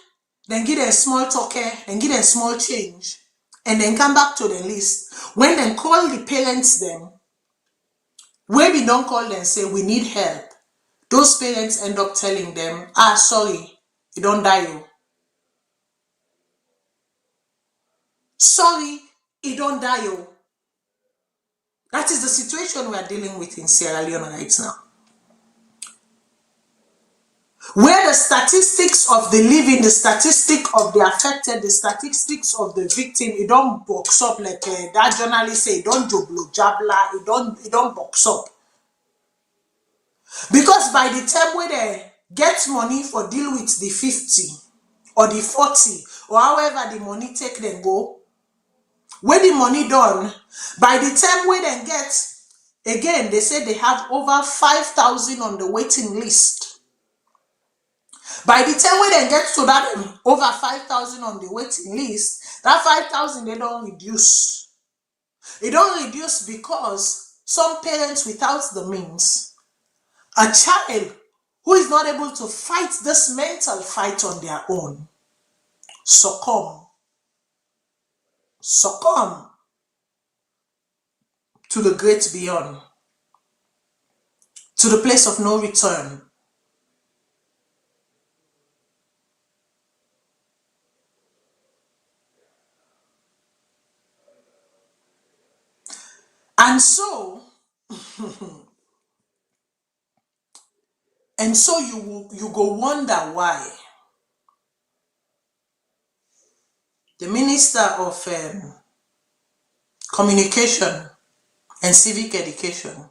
they give them small talker, then give them small change, and then come back to the list. When they call the parents them, where we don't call them say we need help, those parents end up telling them, sorry, you don't die you. Sorry, you don't die you. That is the situation we are dealing with in Sierra Leone right now. Where the statistics of the living, the statistic of the affected, the statistics of the victim, it don't box up like that journalist say, it don't joblo jabla, it don't box up. Because by the time where they get money for deal with the 50 or the 40 or however the money take them go, when the money done, by the time where they get, again, they say they have over 5,000 on the waiting list. By the time when they get to that over 5,000 on the waiting list, that 5,000 they don't reduce. It don't reduce because some parents without the means, a child who is not able to fight this mental fight on their own, succumb to the great beyond, to the place of no return. And so you go wonder why the Minister of Communication and Civic Education,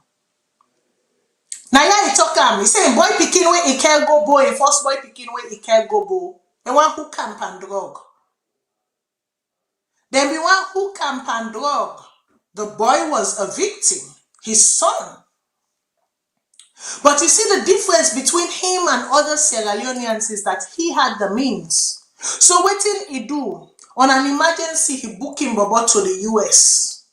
now yeah, he talk he say boy pikin wey he can't go boy, and first boy pikin wey he can't go bo, and one who camp and drug. Then be one who camp and drug. The boy was a victim, his son. But you see the difference between him and other Sierra Leoneans is that he had the means. So what did he do? On an emergency, he booked him Bobo to the US.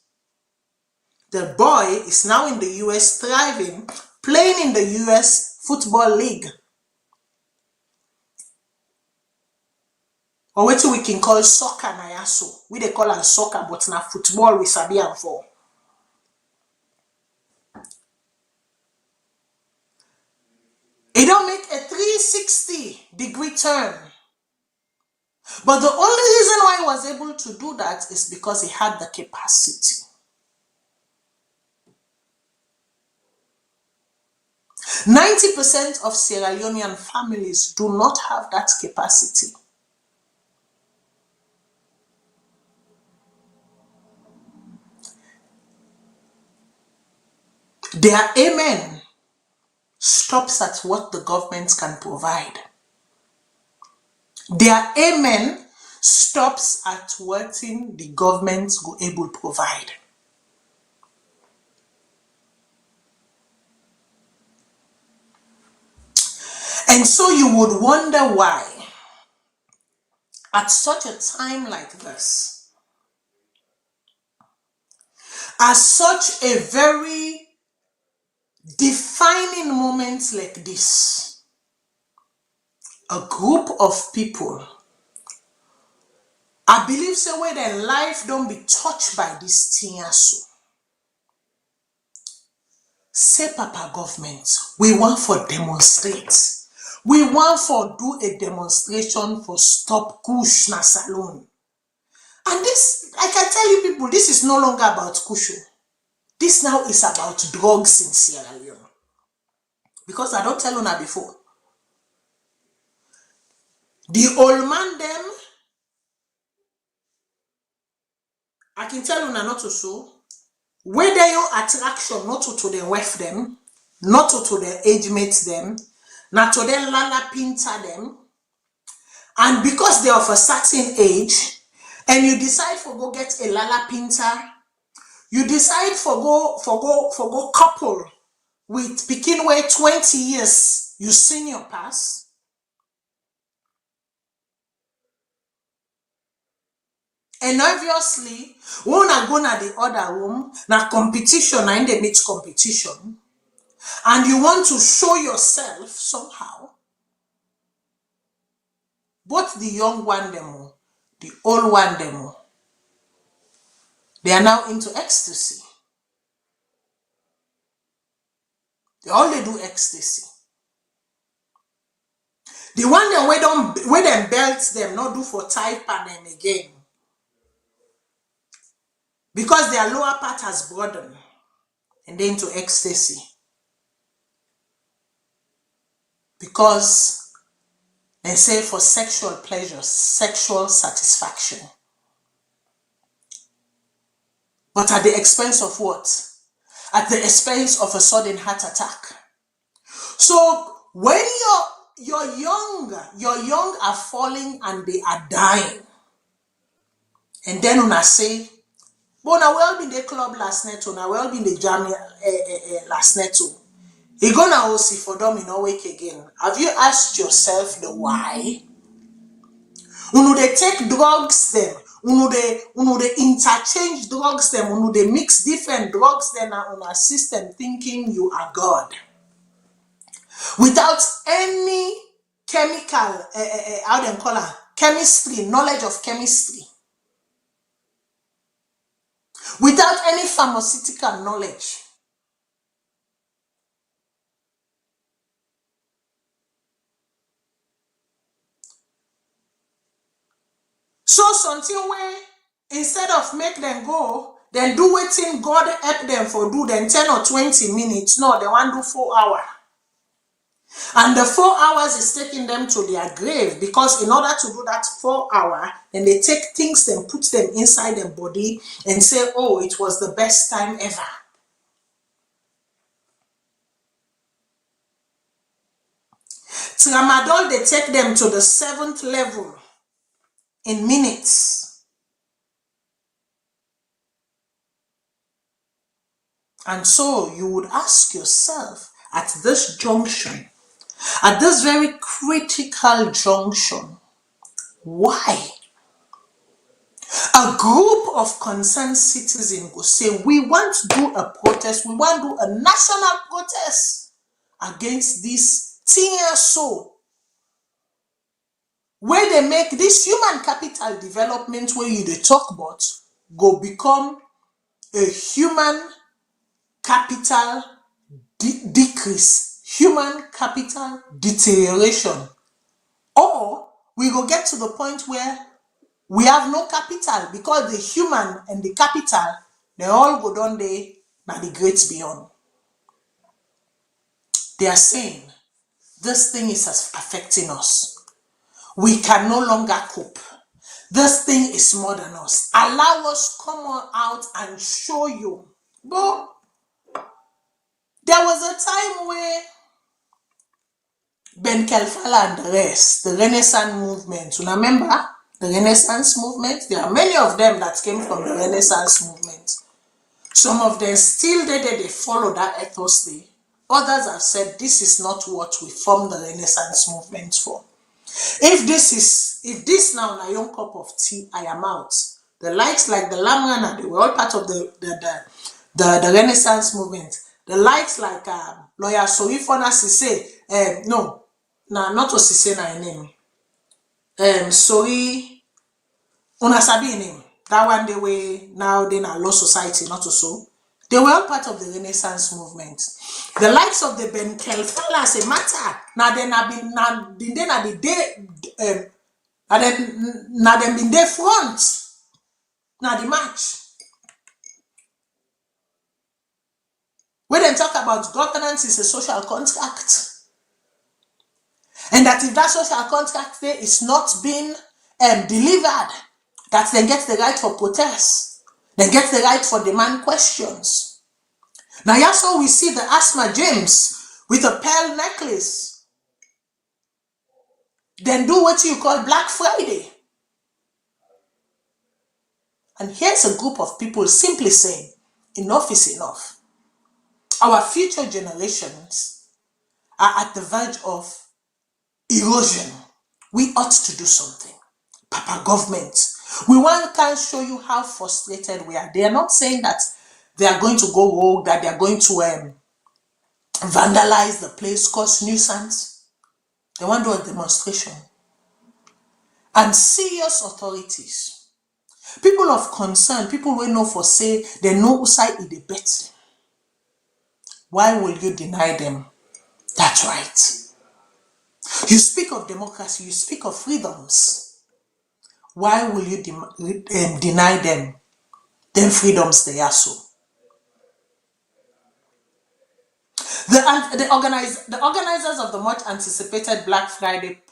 The boy is now in the US thriving, playing in the US Football League. Or what we can call soccer na yaso. We they call it soccer, but na football we sabi am for. It don't make a 360-degree turn. But the only reason why he was able to do that is because he had the capacity. 90% of Sierra Leonean families do not have that capacity. Their amen stops at what the government can provide. Their amen stops at what the government go able to provide. And so you would wonder why, at such a time like this, at such a very defining moment like this, a group of people, I believe so where their life don't be touched by this thing so. Say Papa government, we want for demonstrate. We want for do a demonstration for stop kush na salone. And this, I can tell you people, this is no longer about kush. This now is about drugs in Sierra Leone. Because I don't tell you now before. The old man them, I can tell you now not to so. Whether your attraction not to the wife them, not to the age mates them, not to the lala pinter them, and because they're of a certain age, and you decide for go get a lala pinter, you decide for go couple with picking way 20 years, you senior pass. And obviously, when I go na the other room, na competition, na in the meet competition, and you want to show yourself somehow, both the young one demo, the old one demo, they are now into ecstasy. They only do ecstasy. The one that we them belt them, not do for type and them again. Because their lower part has broadened and then to ecstasy. Because they say for sexual pleasure, sexual satisfaction. But at the expense of what? At the expense of a sudden heart attack. So when you're young are falling and they are dying, and then una say, but una well been the club last night, una well been the jam last night too. You gonna also for them in no wake again. Have you asked yourself the why? Unu they take drugs them, unu they interchange drugs them, unu they mix different drugs then on a system thinking you are God. Without any chemical, how them call it, chemistry, knowledge of chemistry. Without any pharmaceutical knowledge. So something where instead of make them go, then do waiting God help them for do then 10 or 20 minutes. No, they want to do 4 hours. And the 4 hours is taking them to their grave, because in order to do that 4 hours, then they take things and put them inside their body and say, oh, it was the best time ever. Tramadol, they take them to the 7th level in minutes. And so you would ask yourself at this junction, at this very critical junction, why? A group of concerned citizens will say, we want to do a protest, we want to do a national protest against this TSO, where they make this human capital development where you they talk about go become a human capital decrease, human capital deterioration. Or we go get to the point where we have no capital, because the human and the capital, they all go down there now the great beyond. They are saying this thing is affecting us. We can no longer cope. This thing is more than us. Allow us come on out and show you. But there was a time where Ben Kelfala and the rest, the Renaissance movement, you remember the Renaissance movement? There are many of them that came from the Renaissance movement. Some of them still they follow that ethos there. Others have said this is not what we formed the Renaissance movement for. If this now a young cup of tea, I am out. The likes like the Lamrana, they were all part of the Renaissance movement. The likes like lawyer Sorifona Sise, not Osise na name. Sorry, Unasabi name. That one they were now they na law society, not so. They were all part of the Renaissance movement. The likes of the Ben Kelfala say matter. Now then have been been there front. Now the match. When they talk about governance is a social contract. And that if that social contract there is not being delivered, that they get the right for protest. They get the right for demand questions. Now, that's how we see the Asma James with a pearl necklace. Then do what you call Black Friday. And here's a group of people simply saying, enough is enough. Our future generations are at the verge of erosion. We ought to do something. Papa government. We can show you how frustrated we are. They are not saying that they are going to go rogue, that they are going to vandalize the place, cause nuisance. They want to do a demonstration. And serious authorities, people of concern, people who know for say, they know who side is the bet. Why will you deny them that right? You speak of democracy, you speak of freedoms. Why will you deny them freedoms they are so? The organizers of the much anticipated Black Friday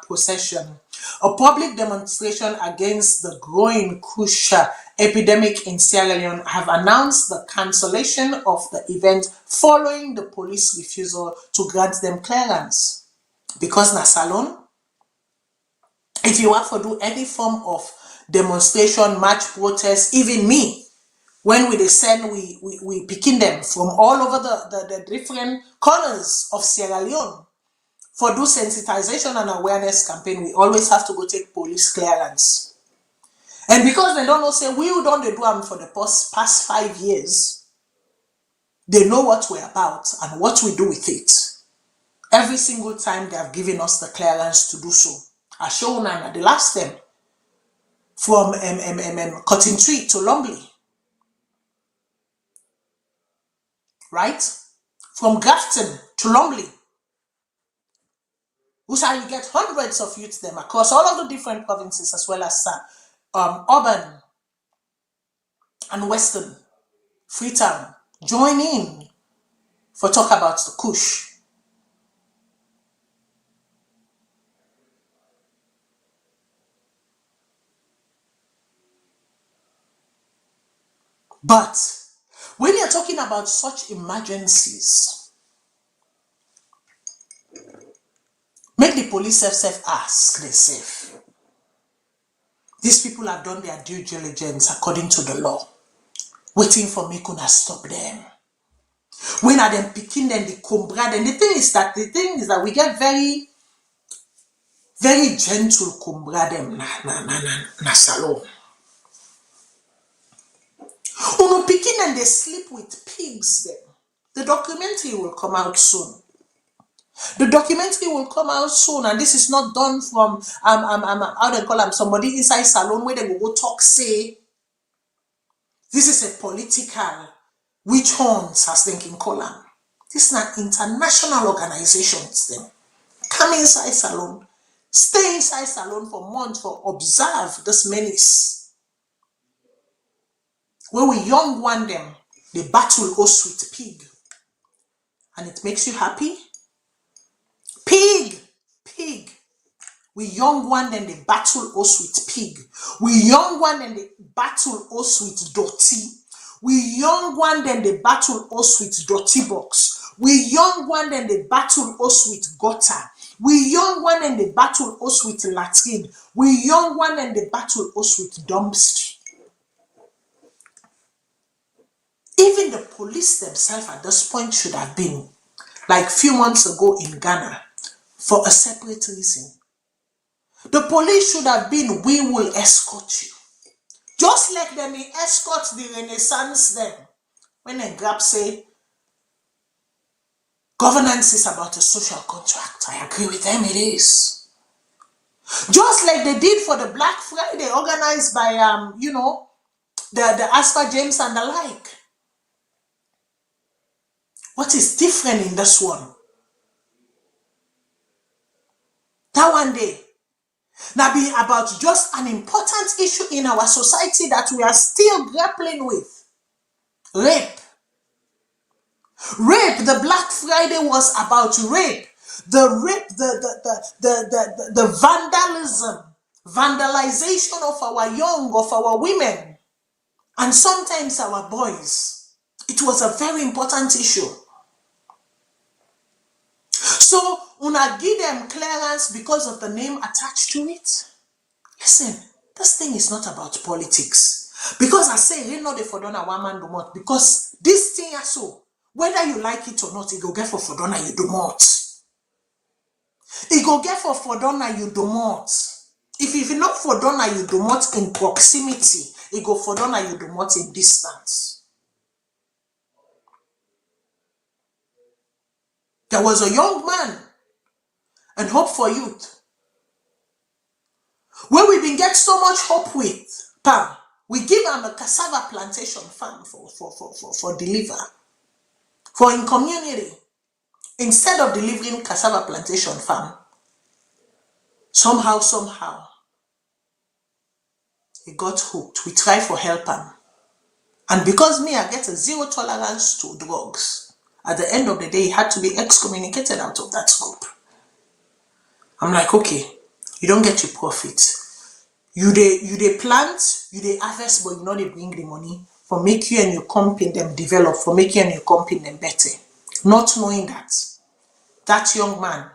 procession, a public demonstration against the growing Kush epidemic in Sierra Leone have announced the cancellation of the event following the police refusal to grant them clearance. Because na Salone, if you want to do any form of demonstration, march, protest, even me, when we send, we picking them from all over the different corners of Sierra Leone for do sensitization and awareness campaign, we always have to go take police clearance. And because they don't know, say, we don't do them for the past 5 years, they know what we're about and what we do with it. Every single time they have given us the clearance to do so. I show Nana the last time from Cotton Tree to Lumley. Right? From Grafton to Lumley. We shall get hundreds of youths them across all of the different provinces as well as urban and western. Freetown. Join in for talk about the Kush. But when you're talking about such emergencies, make the police self ask themselves. These people have done their due diligence according to the law, waiting for me to stop them. When are them picking them, the combra, and the thing is that we get very, very gentle combra them na Salone. Uno picking and they sleep with pigs then. The documentary will come out soon. The documentary will come out soon, and this is not done from how they call them, somebody inside Salone where they will go talk, say this is a political witch hunt as they can call them. This is not international organizations then. Come inside Salone, stay inside Salone for months for observe this menace. When we young one them, they battle us with pig. And it makes you happy? Pig! We young one then they battle us with pig. We young one then they battle us with dirty. We young one then they battle us with dirty box. We young one then they battle us with gutter. We young one then they battle us with latrine. We young one then they battle us with dumpster. Even the police themselves at this point should have been, like a few months ago in Ghana, for a separate reason. The police should have been, we will escort you. Just like them escort the Renaissance then. When they grab say, governance is about a social contract. I agree with them, it is. Just like they did for the Black Friday organized by, the Asper James and the like. What is different in this one? That one day, now be about just an important issue in our society that we are still grappling with. Rape. The Black Friday was about rape. The vandalization of our young, of our women, and sometimes our boys. It was a very important issue. So, una give them clearance because of the name attached to it. Listen, this thing is not about politics. Because I say, you know, the Fodona woman do not. Because this thing is so, whether you like it or not, it go get for Fodona, you do not. It go get for Fodona, you do not. If you not Fodona, you do not in proximity. It go Fodona, you do not in distance. There was a young man and hope for youth. Where we been get so much hope with, Pam, we give him a cassava plantation farm for deliver. For in community, instead of delivering cassava plantation farm, somehow, he got hooked. We try for help him. And because me, I get a zero tolerance to drugs. At the end of the day, he had to be excommunicated out of that group. I'm like, okay, you don't get your profit. You dey plant, you dey harvest, but you no dey bring the money for make you and your company them develop, for make you and your company them better. Not knowing that that young man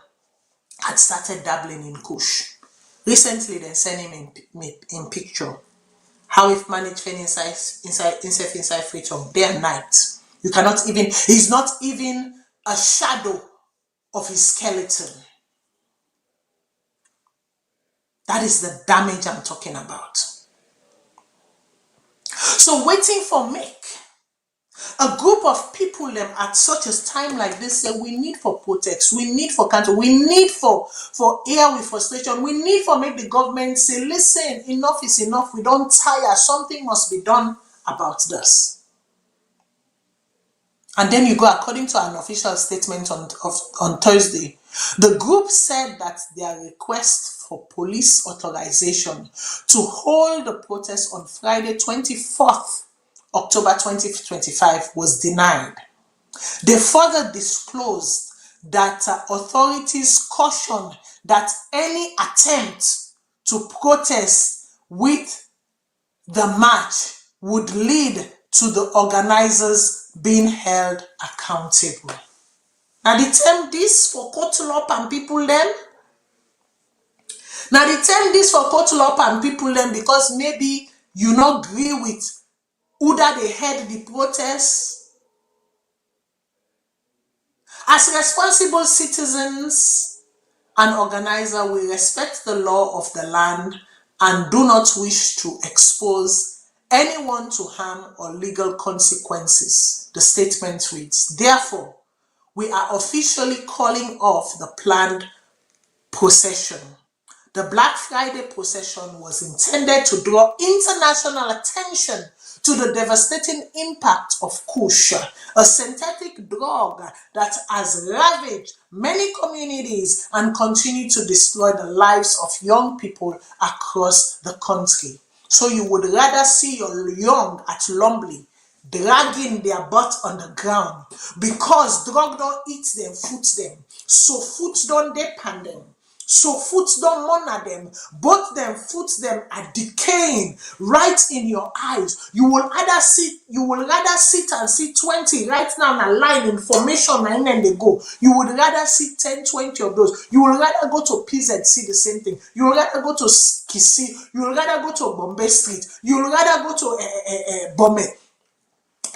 had started dabbling in kush. Recently, they sent him in picture how if management inside Freetown day and night. You cannot even, he's not even a shadow of his skeleton. That is the damage I'm talking about. So waiting for make a group of people them at such a time like this say we need for protest, we need for country, we need for air with frustration, we need for make the government say, listen, enough is enough, we don't tire, something must be done about this. And then you go, according to an official statement on Thursday, the group said that their request for police authorization to hold the protest on Friday 24th October 2025 was denied. They further disclosed that authorities cautioned that any attempt to protest with the march would lead to the organizers being held accountable. Now the term this for cutting up and people them. Now the term this for cutting up and people them because maybe you not agree with who that they head the protest. As responsible citizens and organizer, we respect the law of the land and do not wish to expose anyone to harm or legal consequences. The statement reads, therefore, we are officially calling off the planned procession. The Black Friday procession was intended to draw international attention to the devastating impact of kush, a synthetic drug that has ravaged many communities and continue to destroy the lives of young people across the country. So you would rather see your young at Lumley dragging their butt on the ground because drug don't eat them, foot them. So foot don't depend them. So foot don't monitor them. Both them foot them are decaying right in your eyes. You will rather sit and see 20 right now in a line information and then they go. You would rather see 10, 20 of those. You would rather go to PZ see the same thing. You would rather go to Kisi. You would rather go to Bombay Street. You would rather go to Bombay.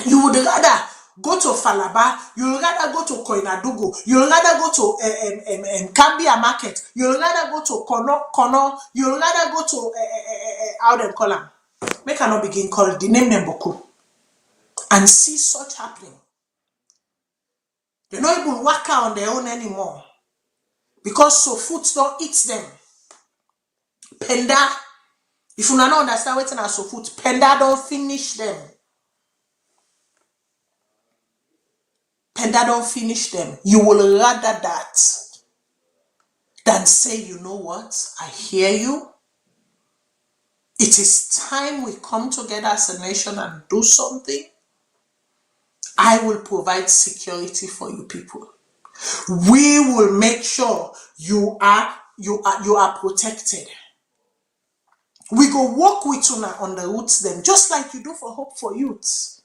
You would rather go to Falaba, you would rather go to Koinadugu, you would rather go to Kambia Market, you would rather go to Kono, you would rather go to how them call them. Make I not begin call the name them Boku and see such happening. They don't even work out on their own anymore because so food don't eat them. Penda, if you don't understand what is so food, Penda don't finish them. And that don't finish them. You will rather that than say, you know what, I hear you. It is time we come together as a nation and do something. I will provide security for you people. We will make sure you are protected. We go work with you on the roots them, just like you do for Hope for Youth.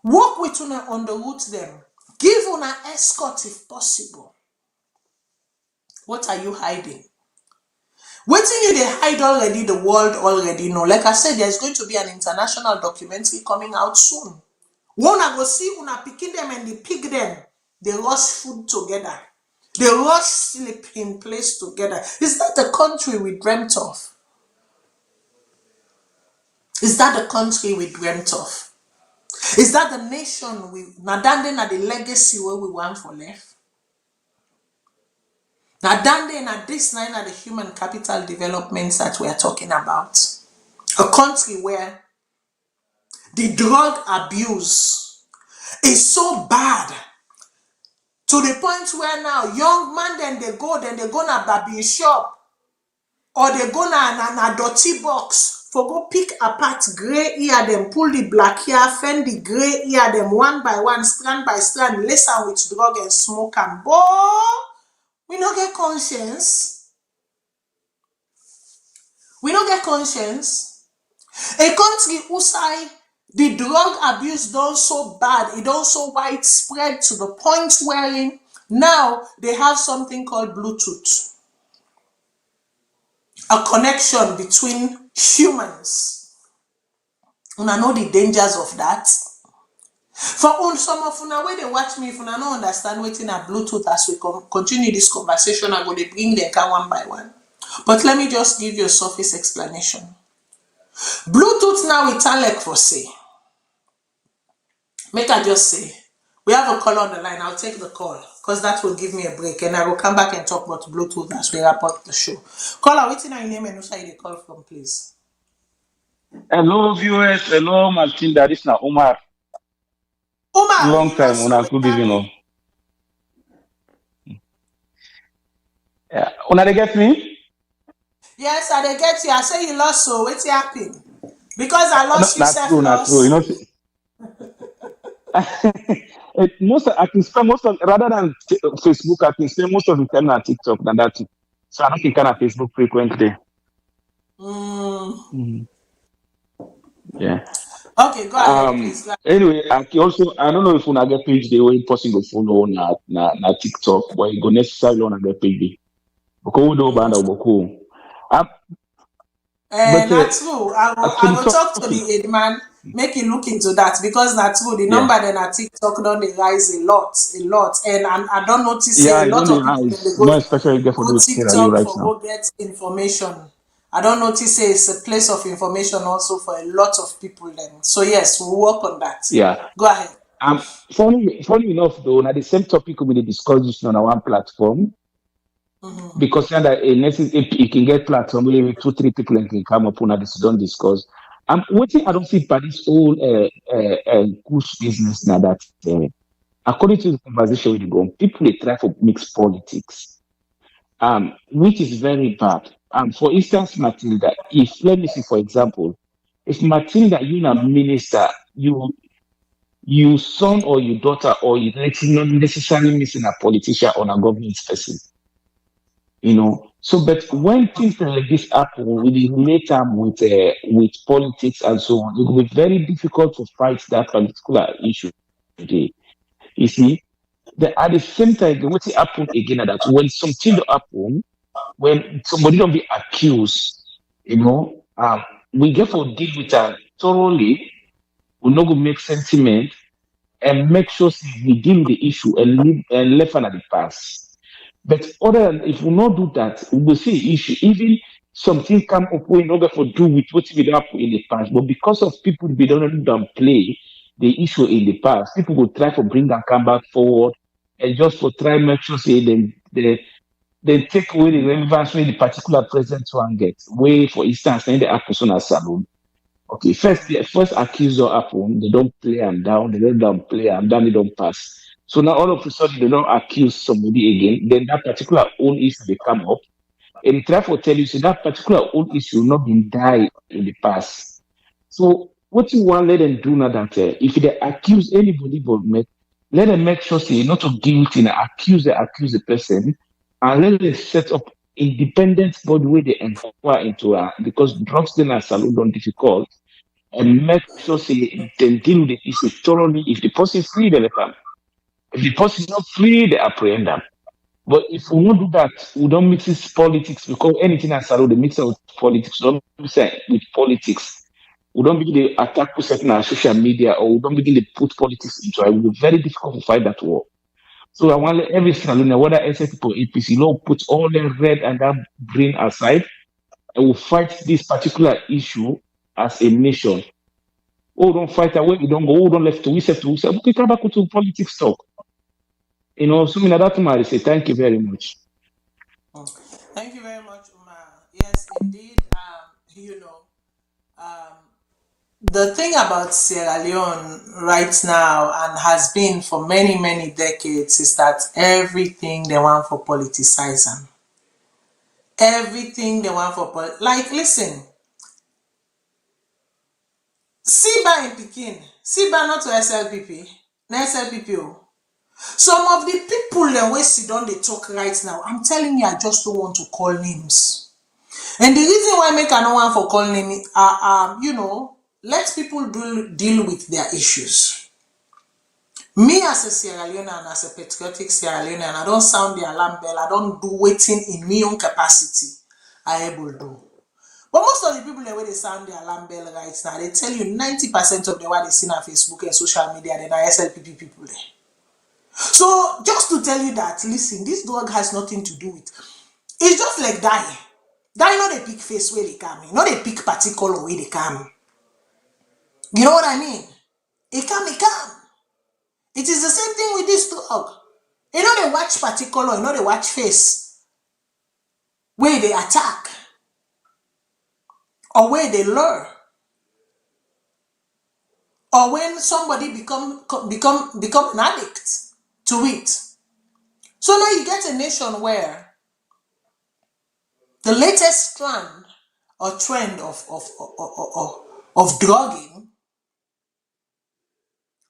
Work with you on the roots them. Give on an escort if possible. What are you hiding? What you they hide already, the world already know. Like I said, there's going to be an international documentary coming out soon. Wanna go see una picking them and they pick them. They rush food together. They rush sleep in place together. Is that the country we dreamt of? Is that the country we dreamt of? Is that the nation we nadande na the legacy where we want for left? Nadande na this nine are the human capital developments that we are talking about. A country where the drug abuse is so bad to the point where now young man then they go na baby shop or they go na dirty box. For go pick apart grey ear them, pull the black ear, fend the grey ear them one by one, strand by strand, listen with drug and smoke and boy, we no get conscience. We don't get conscience. A country who say the drug abuse done so bad, it done so widespread to the point wherein now they have something called Bluetooth, a connection between humans. Una know the dangers of that. For some of una wey dey watch me, if una no understand wetin na Bluetooth, as we continue this conversation, I go dey bring them can one by one. But let me just give you a surface explanation. Bluetooth now with Talek for say. Make I just say, we have a call on the line. I'll take the call because that will give me a break, and I will come back and talk about Bluetooth as we wrap up the show. Caller, what's your name and who you call from, please? Hello, viewers. Hello, Martinda. This is Umar. Umar, long time. Una good evening. Yeah. Una they get me? Yes, I they get you. I say you lost, so what's happening? Because I lost you, not true, not true. You know, I can spend most of rather than Facebook, I can spend most of the time on TikTok than that. So I don't think kind of Facebook frequently. Yeah. Okay, go ahead, please. Go ahead. Anyway, I don't know if you get page the way possible follow na TikTok, but you go necessarily on get page. Because we don't band but that's true. I will talk to the aid man, make you look into that because that's true. The number then at TikTok don't rise a lot. And I don't notice a lot of people go especially get for those TikTok right for now. go get information. I don't notice it's a place of information also for a lot of people then. So yes, we'll work on that. Yeah. Go ahead. Funny enough though, now the same topic will be discussed on one platform. Because that if you can get platform where 2-3 people can come up on this don't discuss. Waiting I don't see by this whole kush business now that according to the conversation with go, people they try to mix politics. Which is very bad. For instance, Matilda, if let me see, for example, if Matilda, you a minister, you son or your daughter or you not necessarily missing a politician or a government person. You know, so but when things like this happen, we relate them with politics and so on, it will be very difficult to fight that particular issue today. You see, at the same time, what happen again that when something happen, when somebody don't be accused, you know, we get to deal with that thoroughly. We not go make sentiment and make sure we deal with the issue and left at the past. But other than if we not do that, we will see issue. Even something come up we not going to do with what we happen in the past. But because of people we don't play the issue in the past, people will try to bring and come back forward and just for try make sure say they take away the relevance where the particular president one gets. Way for instance, in the Akosona Salone. Okay, first accuser happen, they don't play them down, they don't play them down, they don't pass. So now all of a sudden they don't accuse somebody again, then that particular old issue they come up and they try to tell you so that particular old issue not been died in the past. So what you want let them do now that if they accuse anybody but let them make sure say not to guilty and accuse the person and let them set up independent body where they inquire into because drugs then are salon don't difficult and make sure say they deal with the issue thoroughly. If the person free, they let them. If the person is not free, they apprehend them. But if we don't do that, we don't mix this politics because anything as salon, they mix it with politics. We don't mix it with politics. We don't begin to attack certain on social media or we don't begin to put politics into it. It will be very difficult to fight that war. So I want every salon, whether SFP or APC, put all the red and that green aside and we'll fight this particular issue as a nation. Oh, don't fight away, we don't go, oh, don't left to we say, okay, come back to politics talk. You know, so I say thank you very much. Thank you very much, Umar. Yes, indeed. The thing about Sierra Leone right now and has been for many, many decades is that everything they want for politicizing. Everything they want for like, listen. Siba in Pekin. Siba not to SLPP. Na SLPP. Some of the people that we sit down they talk right now, I'm telling you, I just don't want to call names. And the reason why I make no one for calling him, let people deal with their issues. Me as a Sierra Leonean and as a patriotic Sierra Leonean, I don't sound the alarm bell. I don't do waiting in my own capacity. I able do. But most of the people the way they sound the alarm bell right now, they tell you 90% of the what they see on Facebook and social media, they are SLPP people there. So just to tell you that, listen, this drug has nothing to do with. It's just like dying. Dying not a pick face where they come, not a pick particular way they come. You know what I mean? It come. It is the same thing with this drug. You know they watch particular, you know they watch face where they attack or where they lure. Or when somebody become an addict to it. So now you get a nation where the latest strand or trend of drugging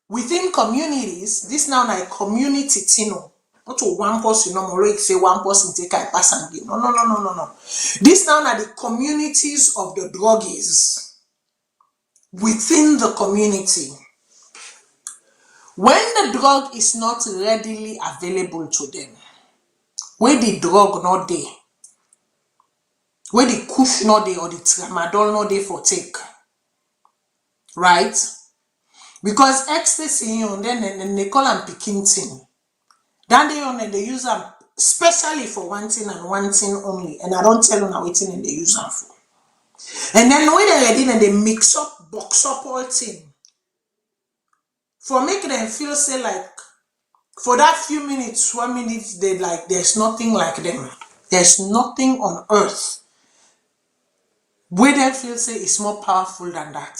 within communities, this now like community tino. Not to one person, more say one person take a pass and give. No. This now are the communities of the druggies within the community. When the drug is not readily available to them, where the drug not there, where the kush not there or the tramadol not there for take, right? Because ecstasy on then they call them picking thing. Then they on and they use them specially for one thing and one thing only. And I don't tell you now waiting and they use them for. And then when they're ready and they mix up, box up all thing. For making them feel say like for that few minutes, 1 minute, they like there's nothing like them. There's nothing on earth where they feel say it's more powerful than that.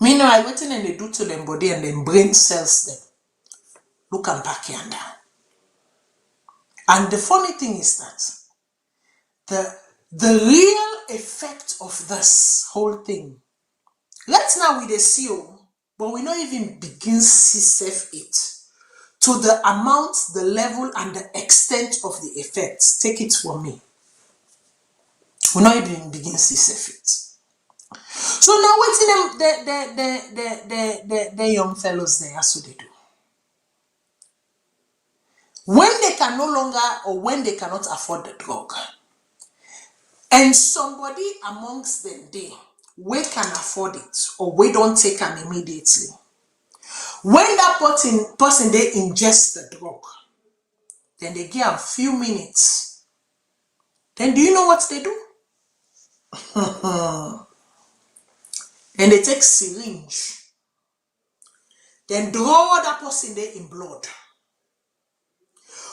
Meanwhile, waiting and they do to them body and then brain cells them. Look and back here and down. And the funny thing is that the real effect of this whole thing, let's now with the CO, but we not even begin to see it. To the amount, the level, and the extent of the effects. Take it from me. We're not even begin to see it. So now waiting the young fellows there, that's what they do. When they can no longer or when they cannot afford the drug, and somebody amongst them there, we can afford it or we don't take them immediately. When that person they ingest the drug, then they give a few minutes. Then do you know what they do? And they take syringe. Then draw that person there in blood.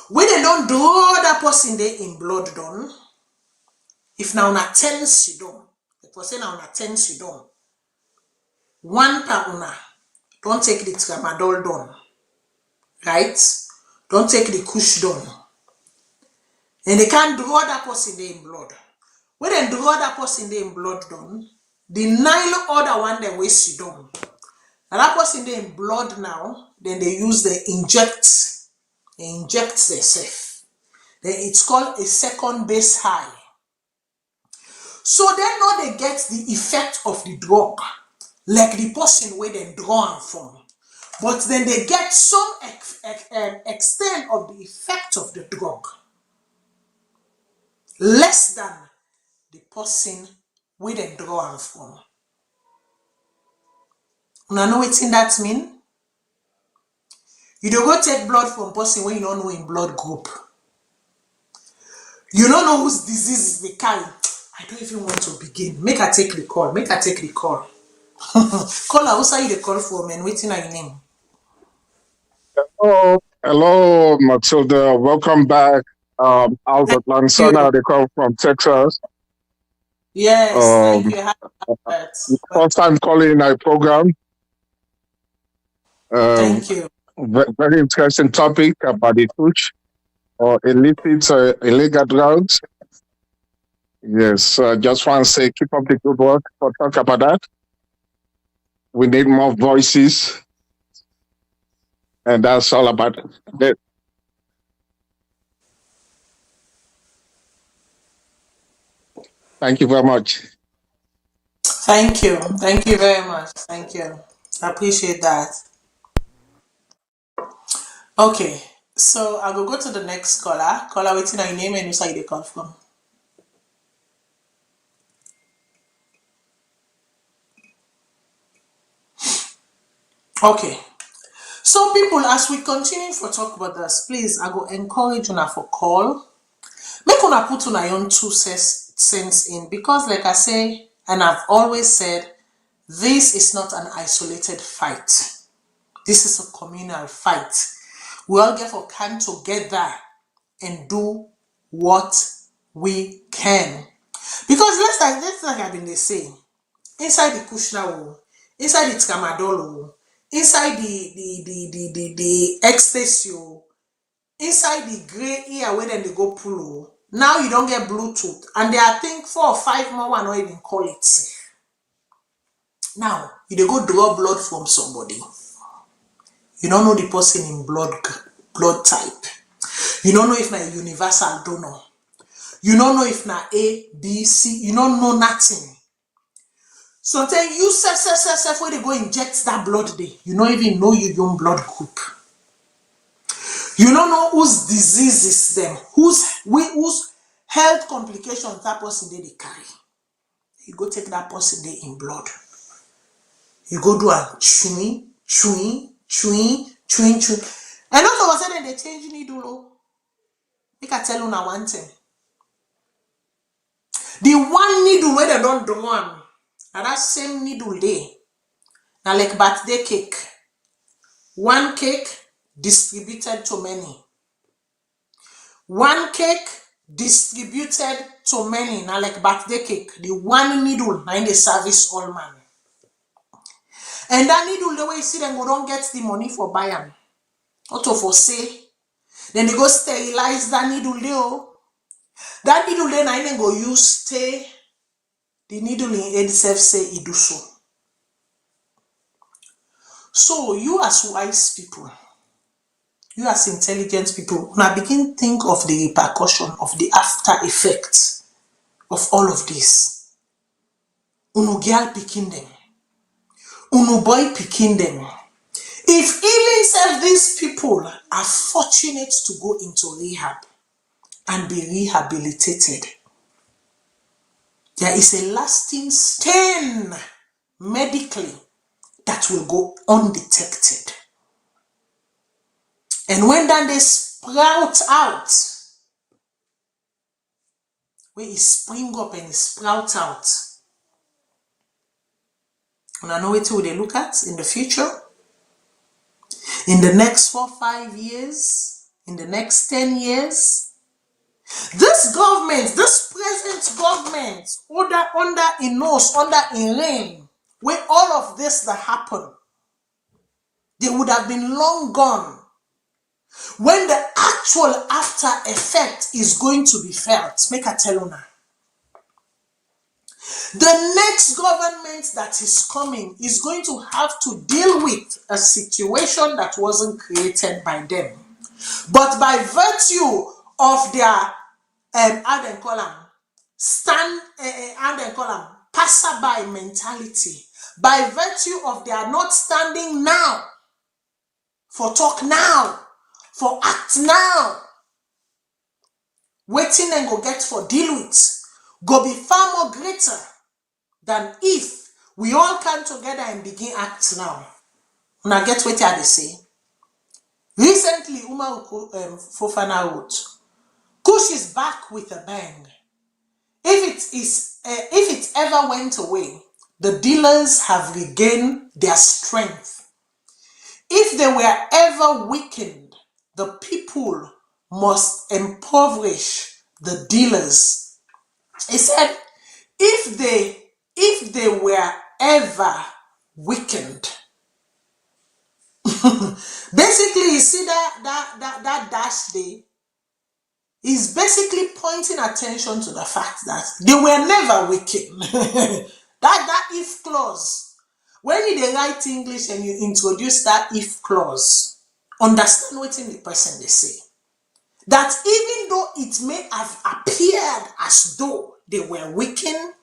When they don't draw that person there in blood done, if now una 10 sidon, the person now una 10 sidon, one per una, don't take the tramadol done. Right? Don't take the kush done. And they can't draw that person there in blood. When they draw that person there in blood done, the 9 other one they waste you done. And that person there in blood now, then they use the inject. They inject themselves. Then it's called a second base high. So then now they get the effect of the drug, like the person where they draw from. But then they get some extent of the effect of the drug, less than the person where they draw from. Now know what that mean? You don't go take blood from person when you don't know in blood group. You don't know whose disease is the kind. I don't even want to begin. Make her take the call. Call her. Who's you the call for, man? Waiting on your name. Hello, Matilda. Welcome back. Albert Lansana, they come from Texas. Yes, thank you. First time calling our program. Thank you. Very interesting topic about the kush or illicit or illegal drugs. Yes, just want to say keep up the good work for talk about that. We need more voices. And that's all about it. Thank you very much. Thank you. Thank you very much. Thank you. I appreciate that. Okay. So I will go to the next caller. Caller, waiting on your name and where you call from. Okay. So people, as we continue for talk about this, please, I go encourage una for call. Make una put una own 2 cents in, because like I say, and I've always said, this is not an isolated fight. This is a communal fight. We all get for come together and do what we can. Because let's like I've been saying, inside the Kushna, inside the Tramadol, inside the ecstasy, inside the gray ear where then they go pull. Now you don't get Bluetooth, and there are, I think, 4 or 5 more one not even call it. Now you dey go draw blood from somebody. You don't know the person in blood type. You don't know if na a universal donor. You don't know if na A, B, C. You don't know nothing. So then you self where they go inject that blood there. You don't even know your own blood group. You don't know whose disease is them, whose health complications that person they carry. You go take that person there in blood. You go do a chewing. And all of a sudden they change needle. Make I tell you now one thing. The one needle where they don't do one, and that same needle there. Now like birthday cake. One cake distributed to many. One cake distributed to many. Now like birthday cake. The one needle now in the service all man. And that needle, the way you see them go don't get the money for buy them. Auto for say. Then they go sterilize that needle there. That needle then I then go use stay the needle in itself say it do so. So you as wise people, you as intelligent people, now begin think of the repercussion of the after effects of all of this. Unu girl picking them. Unu boy picking them. If even self these people are fortunate to go into rehab and be rehabilitated, there is a lasting stain medically that will go undetected. And when then they sprout out, when it spring up and it sprout out, and I know what will they look at in the future, in the next 4 or 5 years, in the next 10 years, this government, this present government, under in nose, under in reign, where all of this that happened, they would have been long gone. When the actual after effect is going to be felt, make a tell you now. The next government that is coming is going to have to deal with a situation that wasn't created by them, but by virtue of their passerby mentality, by virtue of their not standing now, for talk now, for act now, waiting and go get for deal with, go be far more greater than if we all come together and begin act now. Now get what they say. Recently, Umaru Fofana wrote, Kush is back with a bang. If it ever went away, the dealers have regained their strength. If they were ever weakened, the people must impoverish the dealers. He said, if they were ever weakened, basically, you see that dash there is basically pointing attention to the fact that they were never weakened. that if clause, when you write English and you introduce that if clause, understand what in the person they say. That even though it may have appeared as though they were weakened.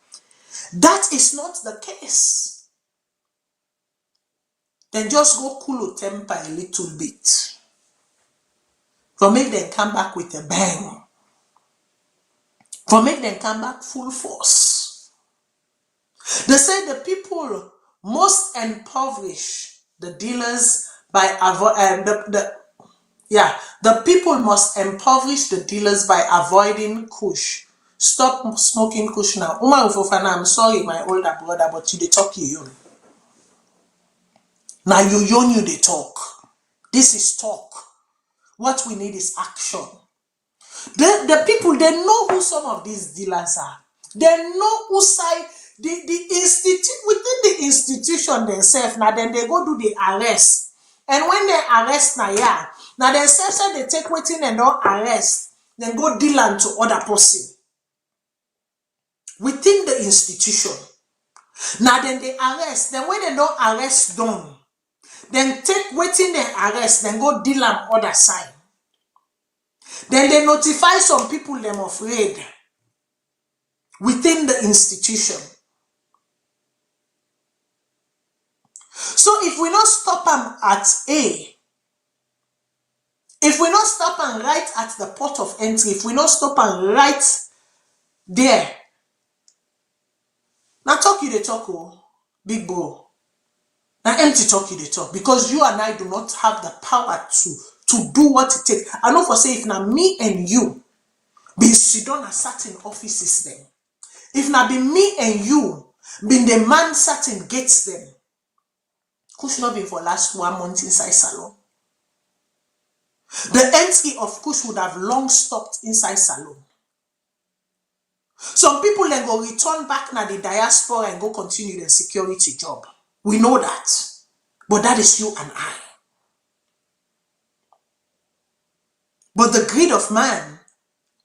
That is not the case. Then just go cool temper a little bit. For make them come back with a bang. For make them come back full force. They say the people most impoverish the dealers by the people must impoverish the dealers by avoiding kush. Stop smoking kush now. Umaru Fofana, I'm sorry, my older brother, but you they talk you. Now you they talk. This is talk. What we need is action. The people, they know who some of these dealers are. They know who side the within the institution themselves. Now then they go do the arrest. And when they arrest now themselves they take waiting and don't arrest, then go deal am to other person within the institution. Now then they arrest. Then when they don't arrest done, then take waiting they arrest, then go deal am other side. Then they notify some people them of raid within the institution. So if we not stop them at A, if we not stop them right at the port of entry, if we not stop them right there, now talk you they talk, oh, big bro. Now empty talk you they talk, because you and I do not have the power to do what it takes. I know for say if now me and you be sit down at certain offices then, if now be me and you be the man certain gates them, Kush not been for last 1 month inside salon. The entry of Kush would have long stopped inside salon. Some people then go return back now the diaspora and go continue their security job. We know that. But that is you and I. But the greed of man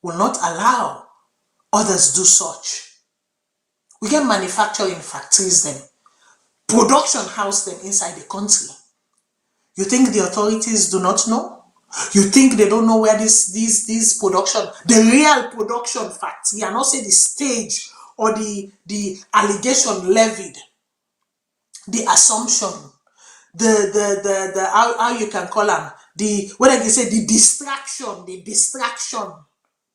will not allow others do such. We get manufacturing factories then, production house them inside the country. You think the authorities do not know? You think they don't know where these production, the real production factory, and not say the stage or the allegation levied, the assumption, the how you can call them, the what I can say, the distraction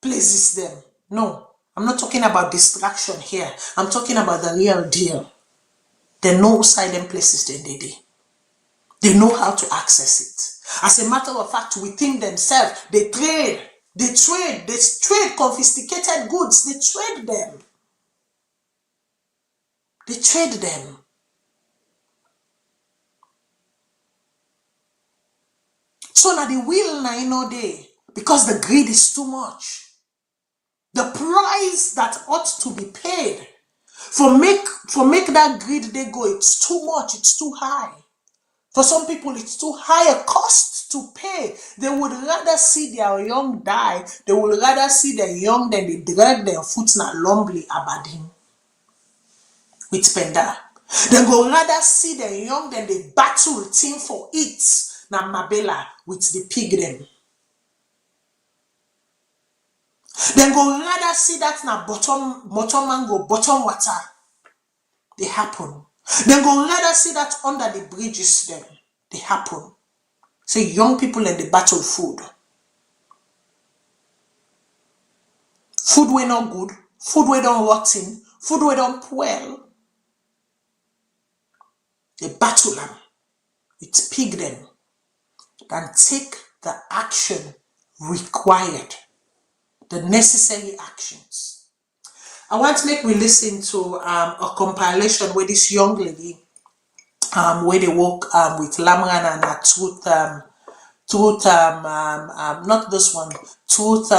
places them. No, I'm not talking about distraction here. I'm talking about the real deal. They know silent places they did. They know how to access it. As a matter of fact, within themselves, they trade confiscated goods, they trade them. They trade them. So now the will now no day, because the greed is too much. The price that ought to be paid for make that greed they go, it's too much, it's too high. For some people, it's too high a cost to pay. They would rather see their young die. They would rather see their young than they drag their foot na lumbly abadin with penda. They would rather see their young than they battle team for it na mabela with the pig them. They would rather see that na bottom mango, bottom water. They happen. Then go rather see that under the bridges then they happen. Say young people in the battle food. Food were not good, food were not rotten, food were not well. They battle them. It's pig them. And take the action required. The necessary actions. I want to make we listen to a compilation where this young lady, where they work with Lamran and Truth, not this one, Truth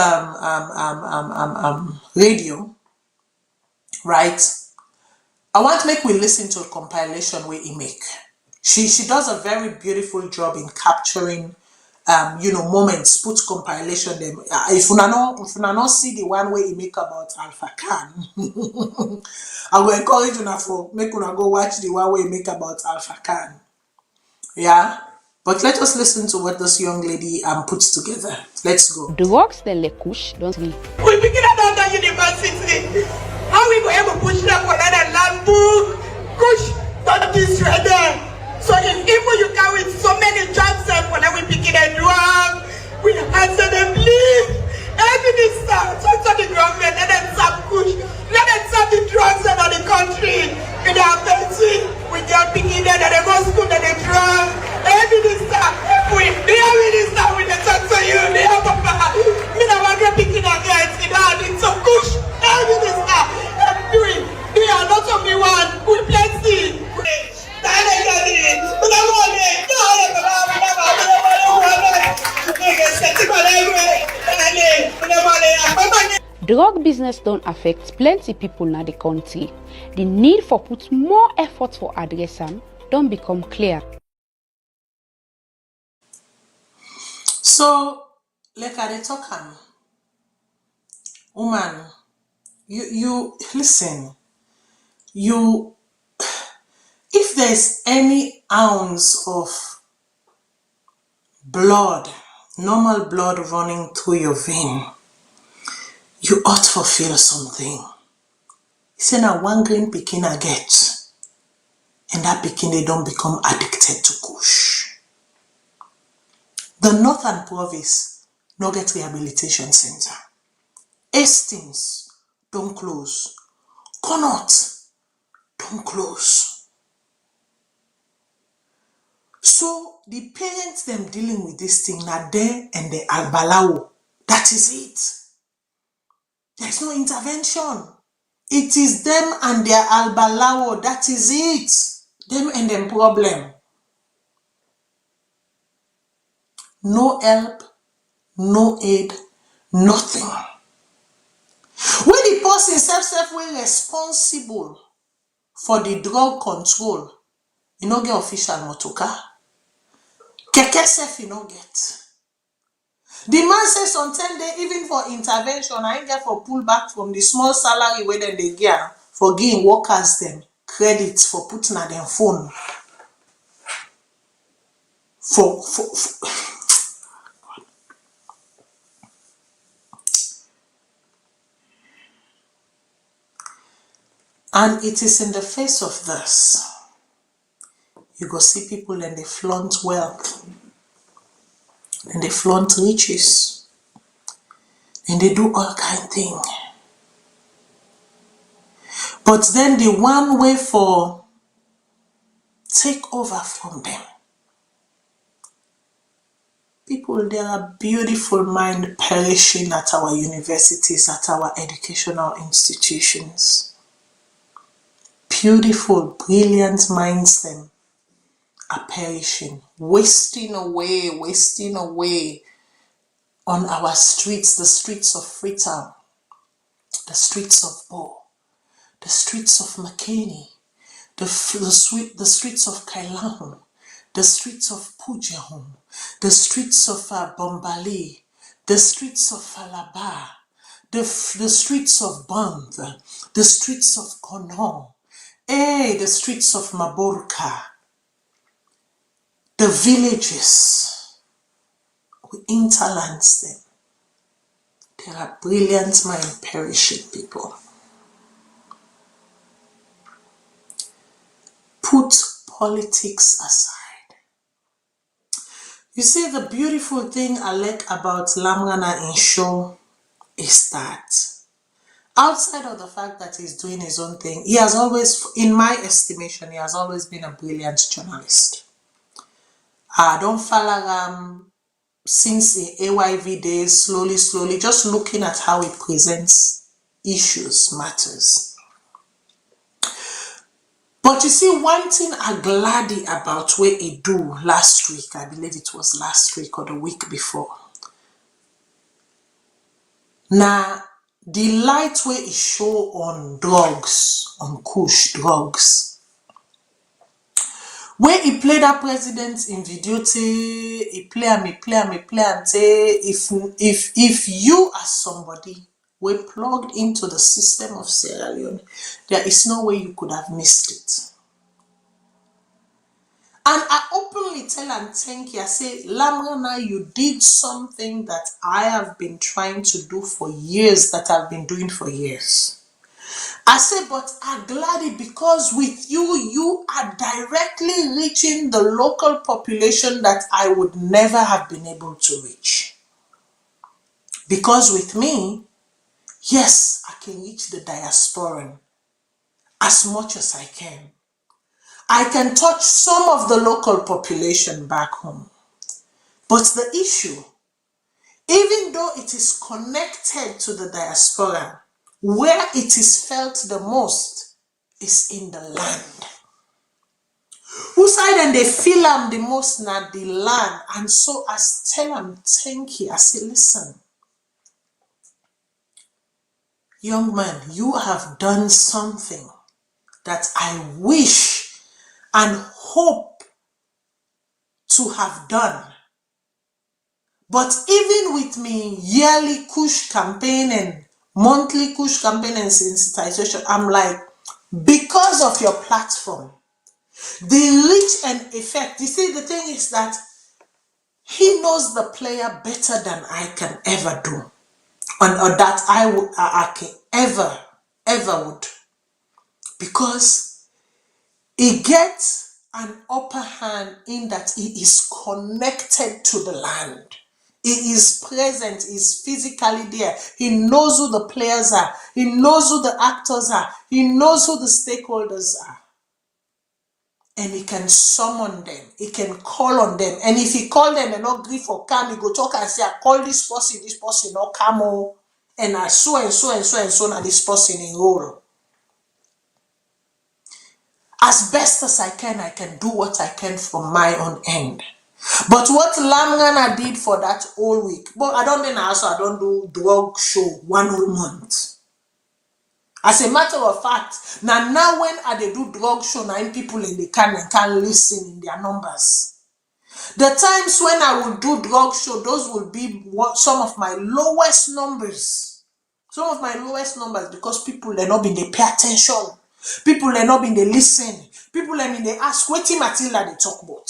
radio, right? I want to make we listen to a compilation where he make. She does a very beautiful job in capturing moments, put compilation them. If you not see the one way he make about Alpha Khan, I will encourage you for make una go watch the one way he make about Alpha Khan. Yeah, but let us listen to what this young lady puts together. Let's go. The works de l'Ekush don't sleep. We begin at the university. How we go able to push them for that land book? Push not this right there. So if even you come with so many jobs when we picking a drum, we answer them, please. Every minister, talk to the government, let them stop push. Let them stop the drugs in the country. In their fancy, with their picking there, they go school and they drug. Every minister, we minister, we talk to you, they have a me now I'm picking against it, I need some push. Every minister, I'm doing. They are not only one, we plenty. Drug business don't affect plenty people in the country. The need for put more effort for addressing don't become clear. So, like I talk, woman, you listen. You, if there's any ounce of blood, normal blood running through your vein, you ought to feel something. Say now one green pikin I get, and that pikin they don't become addicted to kush. The Northern Province no get rehabilitation center. Hastings don't close. Connaught don't close. So the parents them dealing with this thing now there and the albalawo. That is it. There's no intervention. It is them and their albalawo. That is it. Them and them problem. No help, no aid, nothing. When the person self way responsible for the drug control, you no get official motoka. Keke self you no get. The man says sometimes they even for intervention, I ain't get for pull back from the small salary where then they get for giving workers them credit for putting on their phone. For and it is in the face of this, you go see people and they flaunt wealth, and they flaunt riches, and they do all kind of thing. But then the one way for take over from them. People, there are beautiful minds perishing at our universities, at our educational institutions. Beautiful, brilliant minds them are perishing, wasting away on our streets, the streets of Freetown, the streets of Bo, the streets of McKinney, the streets of Kailan, the streets of Pujahom, the streets of Bombali, the streets of Falaba, the streets of Band, the streets of Konon, the streets of Maburka, the villages, we interlance them. There are brilliant mind perishing people. Put politics aside. You see, the beautiful thing I like about Lamrana in show is that outside of the fact that he's doing his own thing, he has always, in my estimation, he has always been a brilliant journalist. I don't follow since the AYV days, slowly, just looking at how he presents issues, matters. But you see, one thing I'm glad about what he do last week, I believe it was last week or the week before. Now, the light way he show on drugs, on kush drugs, where he play that president in video, he play and say, if you are somebody we plugged into the system of Sierra Leone, there is no way you could have missed it. And I openly tell and thank you. I say, Lamrana, you did something that I have been trying to do for years, that I've been doing for years. I say, but I'm glad because with you, you are directly reaching the local population that I would never have been able to reach. Because with me, yes, I can reach the diasporan as much as I can. I can touch some of the local population back home. But the issue, even though it is connected to the diaspora, where it is felt the most is in the land. Who side and they feel them the most na the land. And so I tell them, thank you. I say, listen, young man, you have done something that I wish and hope to have done. But even with me yearly Kush campaign and monthly Kush campaign and sensitization, I'm like, because of your platform, the reach and effect. You see, the thing is that he knows the player better than I can ever do, or that I can ever would, because he gets an upper hand in that he is connected to the land. He is present, he is physically there. He knows who the players are. He knows who the actors are. He knows who the stakeholders are. And he can summon them. He can call on them. And if he call them and not grief or come, he go talk and say, I call this person, not come. And I so and so and so and so, and this person in role. As best as I can do what I can from my own end. But what Lamgana did for that whole week, but I don't mean also I don't do drug show 1 whole month. As a matter of fact, now when I do drug show, now people in the can listen in their numbers. The times when I will do drug show, those will be some of my lowest numbers. Some of my lowest numbers because people are not being they pay attention. People are not being they listen. People are being they ask, what Matilda they talk about.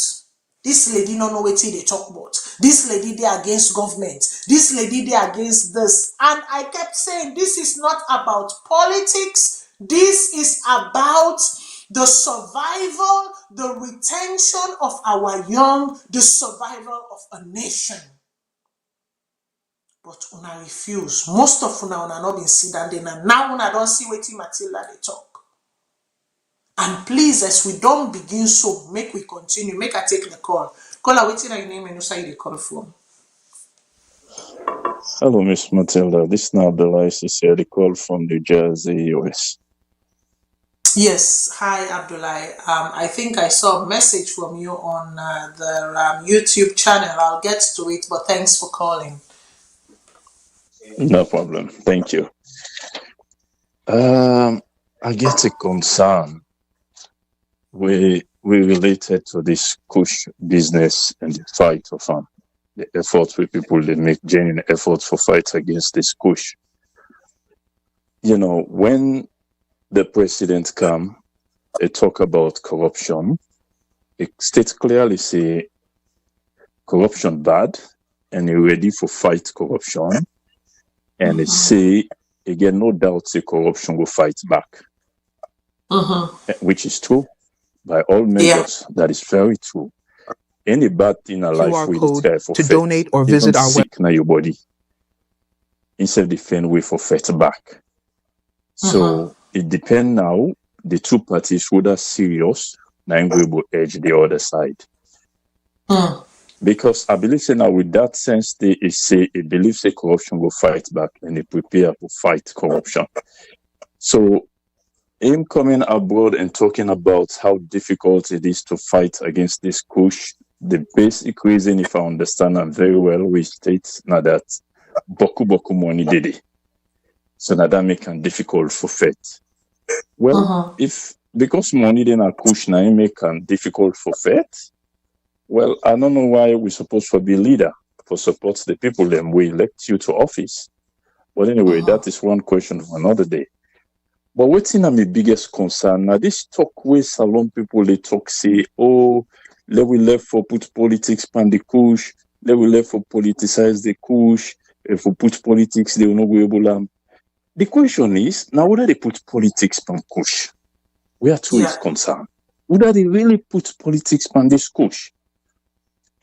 This lady don't know what they talk about. This lady they against government. This lady they against this. And I kept saying, this is not about politics. This is about the survival, the retention of our young, the survival of a nation. But una refuse. Most of una not been sit down there. Now una don't see what Matilda they talk. And please, as we don't begin so, make we continue. Make I take the call. Caller, waiting on your name and who the call from. Hello, Miss Matilda. This is Abdullah. Is here the call from New Jersey, US. Yes. Hi, Abdullah. I think I saw a message from you on the YouTube channel. I'll get to it, but thanks for calling. No problem. Thank you. I get a concern. We related to this Kush business and the fight of the efforts with people that make genuine efforts for fight against this Kush. You know, when the president come, they talk about corruption. It states clearly say corruption bad, and you're ready for fight corruption. And they say again, no doubt, say corruption will fight back, which is true. By all measures, that is very true. Any bad thing in life we try for to donate or visit our sick na your body. Instead of defend we for fight back. So it depends now the two parties who are serious now we will edge the other side. Because I believe now with that sense they say it believes the corruption will fight back and they prepare to fight corruption. So him coming abroad and talking about how difficult it is to fight against this Kush, the basic reason, if I understand them very well, we state now that boku money did it. So now that make it difficult for fight. Well, if because money then a Kush now make it difficult for fight, well, I don't know why we're supposed to be leader for support the people then we elect you to office. But anyway, that is one question for another day. But what's in my biggest concern now, this talk with Salone people, they talk say, oh, let we left for put politics pan the Kush, let we left for politicize the Kush, if we put politics, they will not be able to. The question is, now whether they put politics on Kush, where two is concerned, whether they really put politics on this Kush.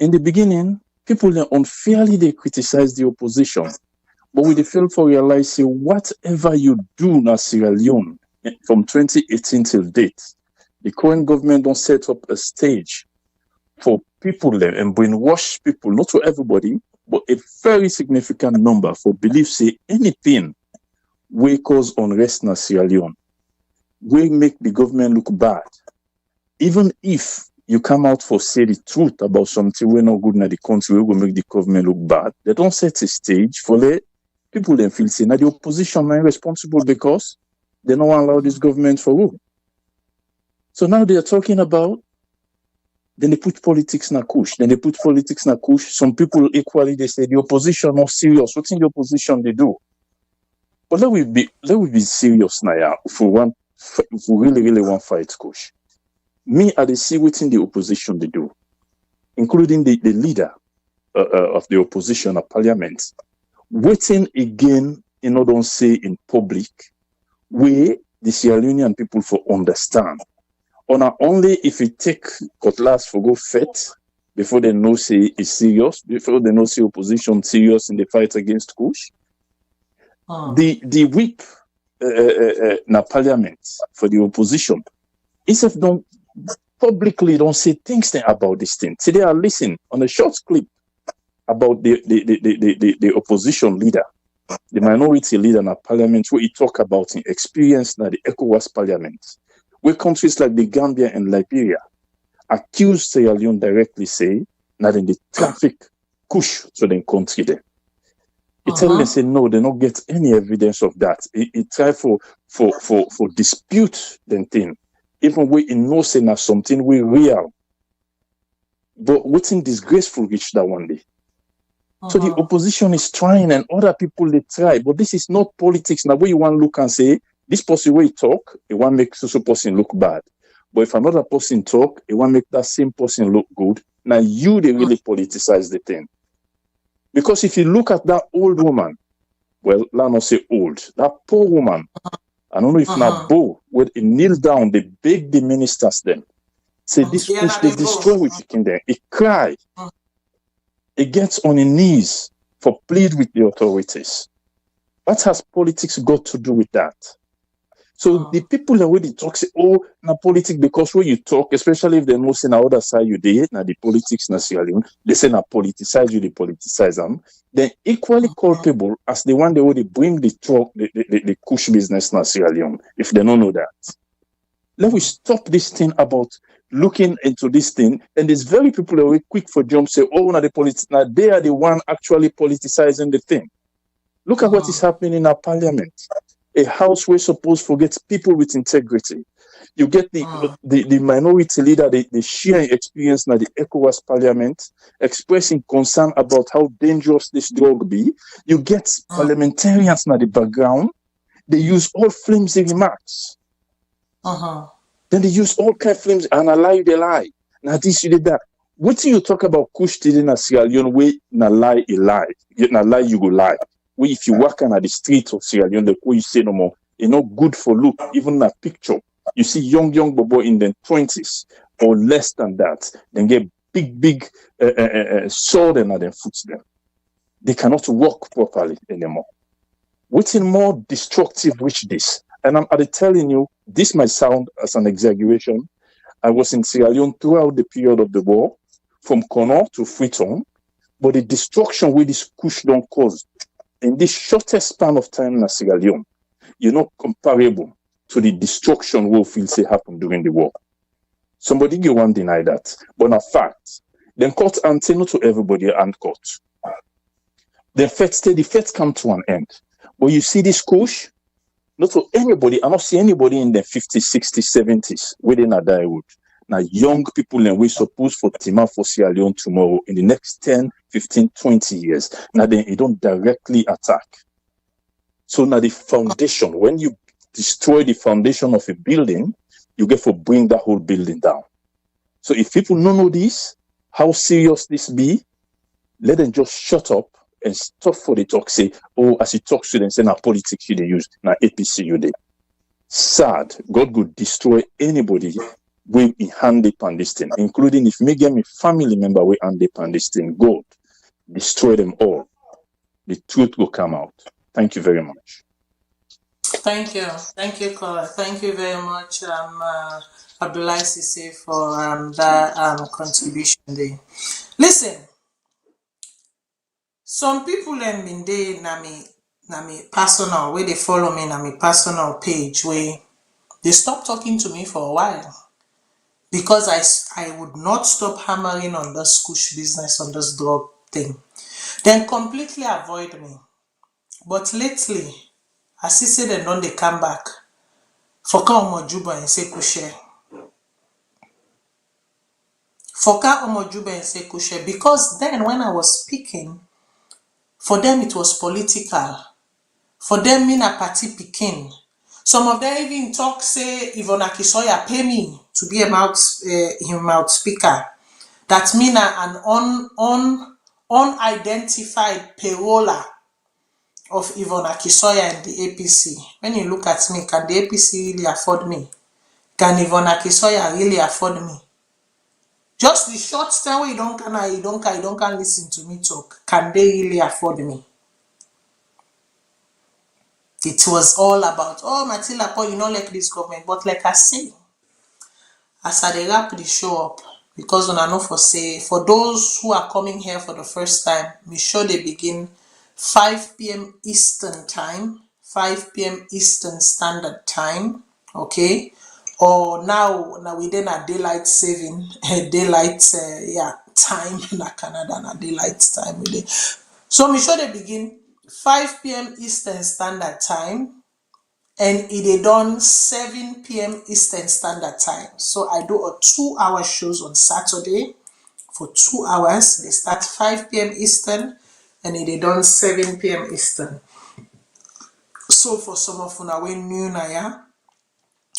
In the beginning, people unfairly they criticize the opposition, but we fail to realize whatever you do in Sierra Leone from 2018 till date, the current government don't set up a stage for people there and brainwash people, not for everybody, but a very significant number for belief anything will cause unrest in Sierra Leone, will make the government look bad. Even if you come out for say the truth about something we're not good in the country, we will make the government look bad. They don't set a stage for the people then feel say now the opposition are responsible because they don't allow this government for rule. So now they are talking about, then they put politics in a kush. Some people equally they say the opposition not serious. What's in the opposition they do? But let we be serious now. If we really want fight kush. Me, I see what's in the opposition they do, including the leader of the opposition at parliament, waiting again, don't say in public, where the Sierra Leonean people for understand. Or not only if we take cutlass for go fet, before they know say it's serious, before they know say opposition serious in the fight against Kush. The whip na parliament for the opposition, instead don't publicly don't say things about this thing. So they are listening on a short clip about the opposition leader, the minority leader in parliament, where he talk about his experience in the ECOWAS parliament, where countries like the Gambia and Liberia accuse Sierra Leone directly say that in the traffic kush to the country there. He tell them say no, they don't get any evidence of that. He try for dispute the thing. Even we know say na something we real. But what's disgraceful reach that one day. So the opposition is trying and other people they try, but this is not politics. Now where you want to look and say, this person way talk, it want make so person look bad. But if another person talk, it want make that same person look good. Now you they really politicize the thing. Because if you look at that old woman, well, let not say old, that poor woman, I don't know if not Bo, where they kneel down, they beg the ministers then. Say this push, they destroy with picking them. It cry. It gets on its knees for plead with the authorities. What has politics got to do with that? So the people that already talk say, oh, na politics, because when you talk, especially if they know say na other side you did, na the politics na Sierra Leone, they say na politicize you, they politicize them. They're equally culpable as the one they already bring the kush business na Sierra Leone, if they don't know that. Let me stop this thing about looking into this thing, and there's very people that are quick for jump say, oh, now they are the one actually politicizing the thing. Look at what is happening in our parliament. A house where supposed to get people with integrity. You get the minority leader, the sharing experience in the ECOWAS parliament, expressing concern about how dangerous this drug be. You get parliamentarians in the background. They use all flimsy remarks. Then they use all kind of flimsy and a lie they lie. Now this you did that. What do you talk about kush in a Sierra Leone way na lie a lie? Na lie you go lie. Where if you walk on the streets of Sierra Leone, the way you say no more, it's not good for look, even a picture. You see young bobo in their 20s or less than that, then get big sword and at their foot them. They cannot walk properly anymore. What's more destructive which this? And I'm telling you, this might sound as an exaggeration. I was in Sierra Leone throughout the period of the war, from Kono to Freetown, but the destruction with this kush don't cause in this shortest span of time in Sierra Leone, you're not comparable to the destruction we feel say happened during the war. Somebody you won't deny that. But in fact, then court antenna to everybody and court. The feds come to an end. But you see this kush, not to anybody, I don't see anybody in the 50s, 60s, 70s within a dialogue. Now, young people and we're supposed for Tima for Sierra Leone tomorrow in the next 10, 15, 20 years. Now, then you don't directly attack. So now the foundation, when you destroy the foundation of a building, you get to bring that whole building down. So if people don't know this, how serious this be, let them just shut up and stop for the talk, say, oh, as you talk to them, say, now politics you they use, now APC you they. Sad, God could destroy anybody with a hand upon this thing, including if me get me family member with hand upon this thing, God, destroy them all. The truth will come out. Thank you very much. Thank you, Kola. Thank you very much, Abdullah Sise, for that contribution there. Listen, some people have been there na me personal, where they follow me na me personal page, where they stop talking to me for a while because I would not stop hammering on this kush business, on this drug thing. Then completely avoid me. But lately, I see say they don't they come back. Foka Omojuba and say kushe. Foka Omojuba and say kushe. Because then when I was speaking, for them it was political. For them, me na party pikin. Some of them even talk, say, Yvonne Akisoya pay me to be a mouth speaker. That me na an unidentified payola of Yvonne Akisoya and the APC. When you look at me, can the APC really afford me? Can Yvonne Akisoya really afford me? Just the short time where you don't can listen to me talk. Can they really afford me? It was all about, oh, Matilda Paul, you don't like this government. But like I say, as I wrap the show up, because when I know for those who are coming here for the first time, be sure they begin 5 p.m. Eastern time, 5 p.m. Eastern Standard Time, okay? Or now within a daylight saving, time in Canada, and a daylight time with it. So be sure they begin 5 p.m. Eastern Standard Time, and it is done 7 p.m. Eastern Standard Time. So I do a 2-hour shows on Saturday for 2 hours. They start 5 p.m. Eastern, and it is done 7 p.m. Eastern. So for some of you when new na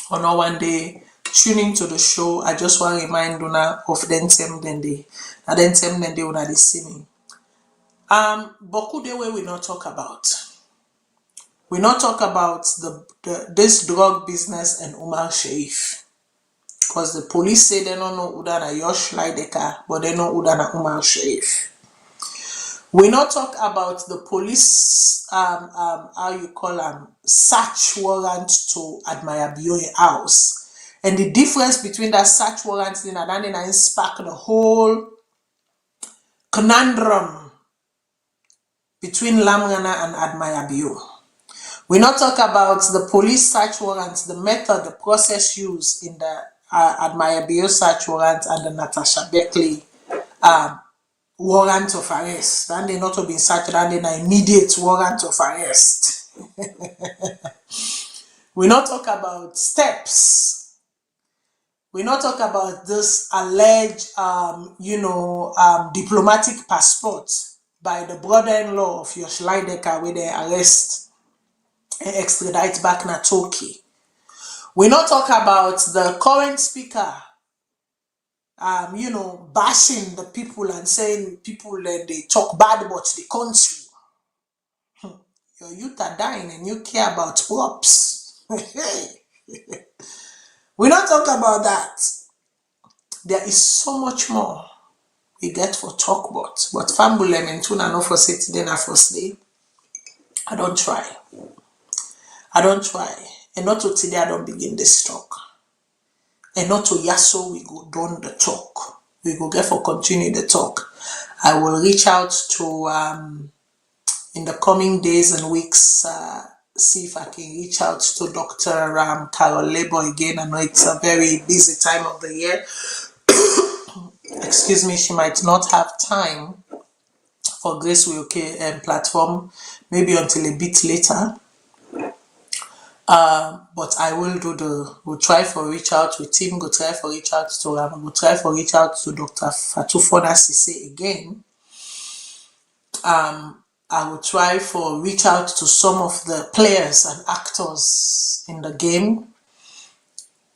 or no one day tuning to the show, I just want to remind una of them they una they see me. Beaucoup de way we not talk about. We not talk about this drug business and Umar Sharif. Because the police say they don't know Udana Yosh Laideka, but they know Udana Umar Sharif. We not talk about the police search warrant to Admire Bioye house. And the difference between that search warrant and spark the whole conundrum between Lamgana and Admire Bio. We not talk about the police search warrant, the method, the process used in the Admire Bio search warrant and the Natasha Beckley warrant of arrest. And they not to be searched and then an immediate warrant of arrest. We not talk about steps. We not talk about this alleged, diplomatic passport by the brother-in-law of Yosh Laideka where they arrest and extradite back na Turkey. We not talk about the current speaker, bashing the people and saying people they talk bad about the country. Your youth are dying and you care about props. We not talk about that. There is so much more we get for talk about. But Fambulem and Tuna no for say today na first day. I don't try. And not to today I don't begin this talk. And not to yaso we go done the talk. We go get for continue the talk. I will reach out to in the coming days and weeks see if I can reach out to Dr. Carol Lebo again. I know it's a very busy time of the year. Excuse me, she might not have time for Grace WK platform, maybe until a bit later. But I will we'll try for reach out with him, we'll try for reach out to we'll try for reach out to Dr. Fatufona Sise again. I will try for reach out to some of the players and actors in the game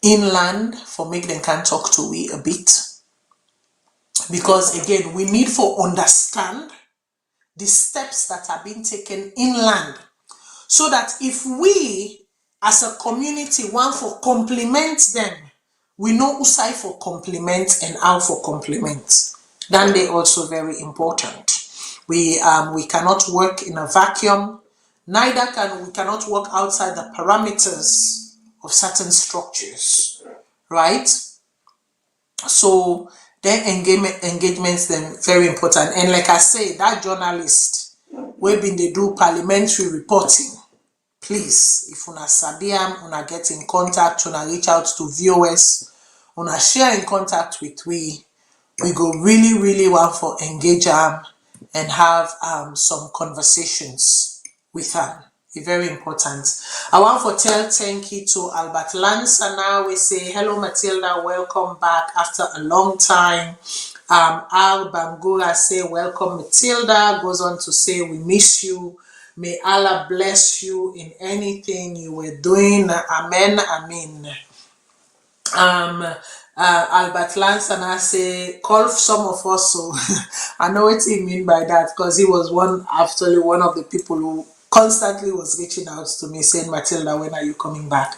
inland for make them can talk to we a bit. Because again, we need for understand the steps that are being taken inland, so that if we as a community want for compliment them, we know who side for compliment and how for compliment. Then they also very important. We cannot work in a vacuum, neither we cannot work outside the parameters of certain structures, right? So their engagements then very important. And like I say, that journalist we been they do parliamentary reporting, please, if una sabiam, una get in contact, una reach out to VOS, una share in contact with we go really want for engage and have some conversations with them. It's very important. I want to tell thank you to Albert Lansana. We say hello Matilda, welcome back after a long time. Al Bangura say welcome Matilda, goes on to say we miss you. May Allah bless you in anything you were doing. Amen, amen. Albert Lansana say call some of us, so I know what he mean by that, because he was one of the people who constantly was reaching out to me saying, Matilda, when are you coming back?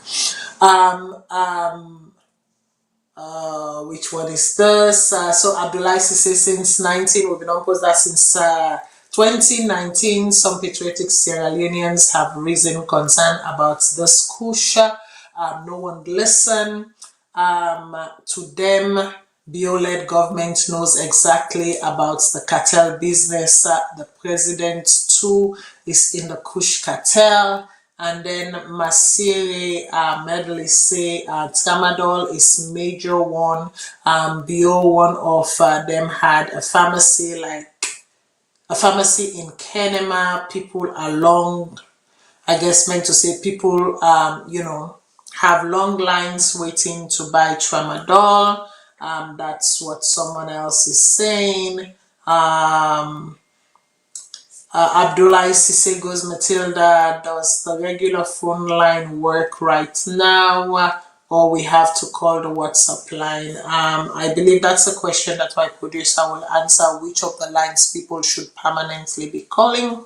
Which one is this? So Abdullah says since 19, we've been on post that since 2019, some patriotic Sierra Leoneans have risen concern about this kush. No one listen. To them, BO-led government knows exactly about the cartel business. The president too is in the Kush cartel. And then Masiri medley say Tramadol is major one. BO, one of them had a pharmacy in Kenema. People are long, I guess meant to say people, have long lines waiting to buy Tramadol. That's what someone else is saying. Abdullah Sise goes, Matilda, does the regular phone line work right now, or we have to call the WhatsApp line? I believe that's a question that my producer will answer, which of the lines people should permanently be calling.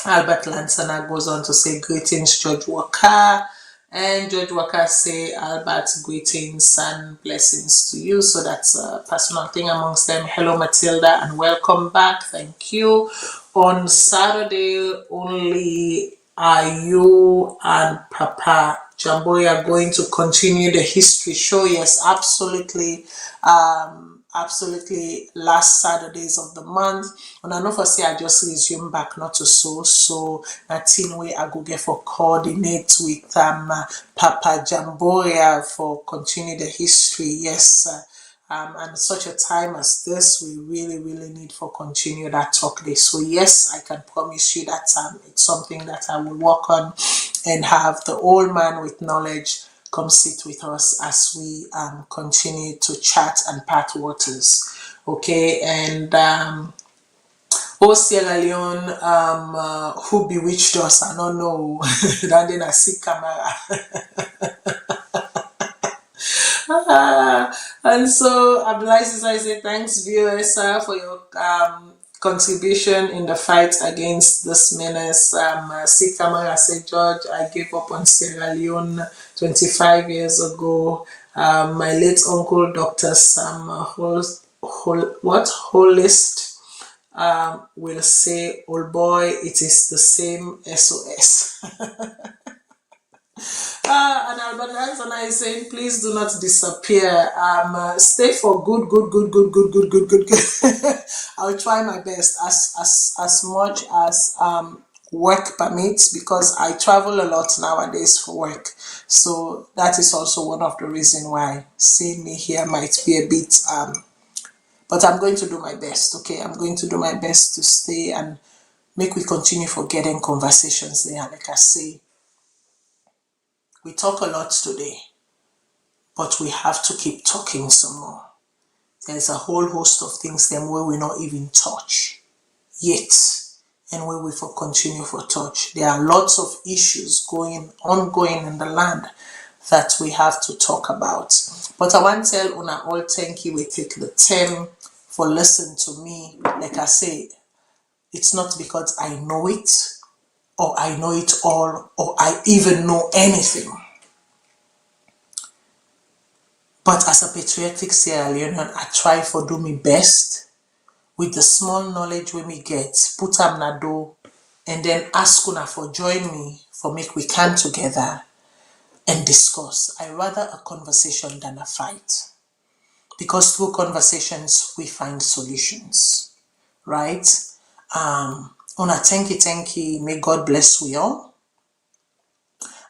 Albert Lansana goes on to say, greetings, George Walker. And George Walker say, Albert, greetings and blessings to you. So that's a personal thing amongst them. Hello, Matilda, and welcome back. Thank you. On Saturday, only are you and Papa Jamboy are going to continue the history show. Yes, absolutely. Absolutely, last Saturdays of the month. And I know for say I just resume back not to so that thing way I go get for coordinate with Papa Jamboya for continue the history. Yes, and such a time as this, we really need for continue that talk day. So yes, I can promise you that it's something that I will work on and have the old man with knowledge come sit with us as we continue to chat and part waters. Okay, and Sierra Leone, who bewitched us, I don't know. That then I see camera. And so Abdullah I say thanks viewers for your contribution in the fight against this menace. See camera say, George, I gave up on Sierra Leone 25 years ago. My late uncle, Dr. Sam Holist, will say, old boy, it is the same SOS. And Albert Lansana is saying, please do not disappear. Stay for good. I'll try my best as much as work permits, because I travel a lot nowadays for work. So that is also one of the reasons why seeing me here might be a bit but I'm going to do my best. Okay, I'm going to do my best to stay and make we continue for getting conversations there. Like I say, we talk a lot today, but we have to keep talking some more. There's a whole host of things then where we not even touch yet, and where we for continue for touch. There are lots of issues ongoing in the land that we have to talk about. But I want to tell una all thank you. We take the time for listening to me. Like I say, It's not because I know it, or I know it all, or I even know anything. But as a patriotic Sierra Leonean, I try for do my best with the small knowledge we me get, put am na do, and then ask una for join me for make we come together and discuss. I rather a conversation than a fight. Because through conversations, we find solutions, right? Una thank you, may God bless we all.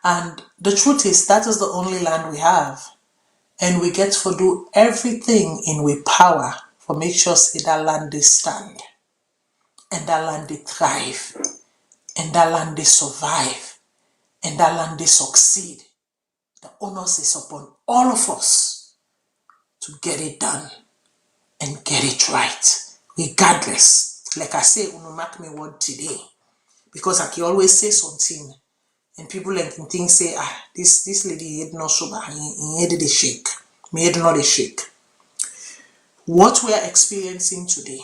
And the truth is, that is the only land we have. And we get to do everything in we power for make sure say that land they stand, and that land they thrive, and that land they survive, and that land they succeed. The onus is upon all of us to get it done and get it right, regardless. Like I say, uno mark me word today, because I can always say something, and people like think say, this lady head not sober, he head they shake, me head not a shake. What we are experiencing today,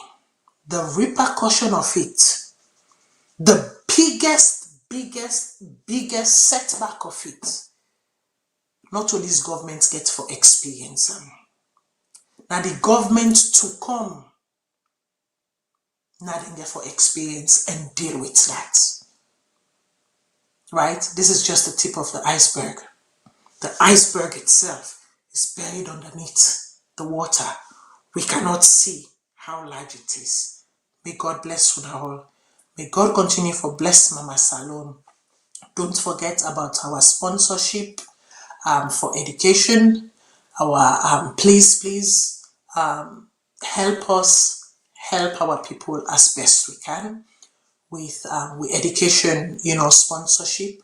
the repercussion of it, the biggest setback of it, not only this government get for experience. Now the government to come, now they get for experience and deal with that. Right? This is just the tip of the iceberg. The iceberg itself is buried underneath the water. We cannot see how large it is. May God bless you all. May God continue for bless Mama Salone. Don't forget about our sponsorship for education. Our please help us help our people as best we can with education, sponsorship.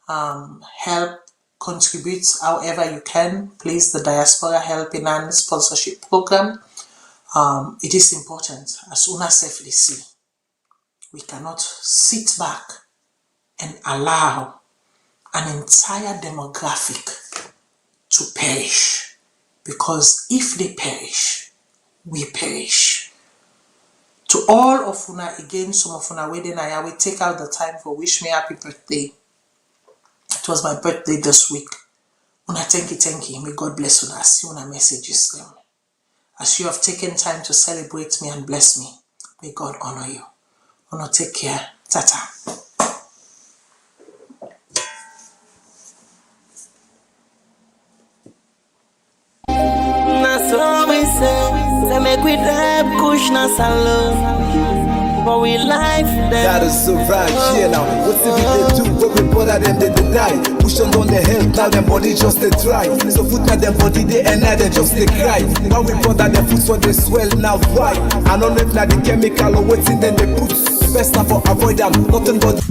Help contribute however you can. Please, the Diaspora Helping Hand Sponsorship Program. It is important, as Una safely see. We cannot sit back and allow an entire demographic to perish, because if they perish, we perish. To all of Una, again, some of Una wedding, I will take out the time for wish me happy birthday. It was my birthday this week. Una thank you. May God bless Una. See Una messages them. As you have taken time to celebrate me and bless me, may God honor you. Una take care. Tata. They make we drive kush na salon, but we life them. That is so right, yeah now. What's if they do? What we bother them, they die. Push on the help, now them body just they try. So foot now them body they and now they just they cry. Now we bother them foot so they swell now why? I don't know if now the chemical or what's in them they put. Best now for avoid them, nothing but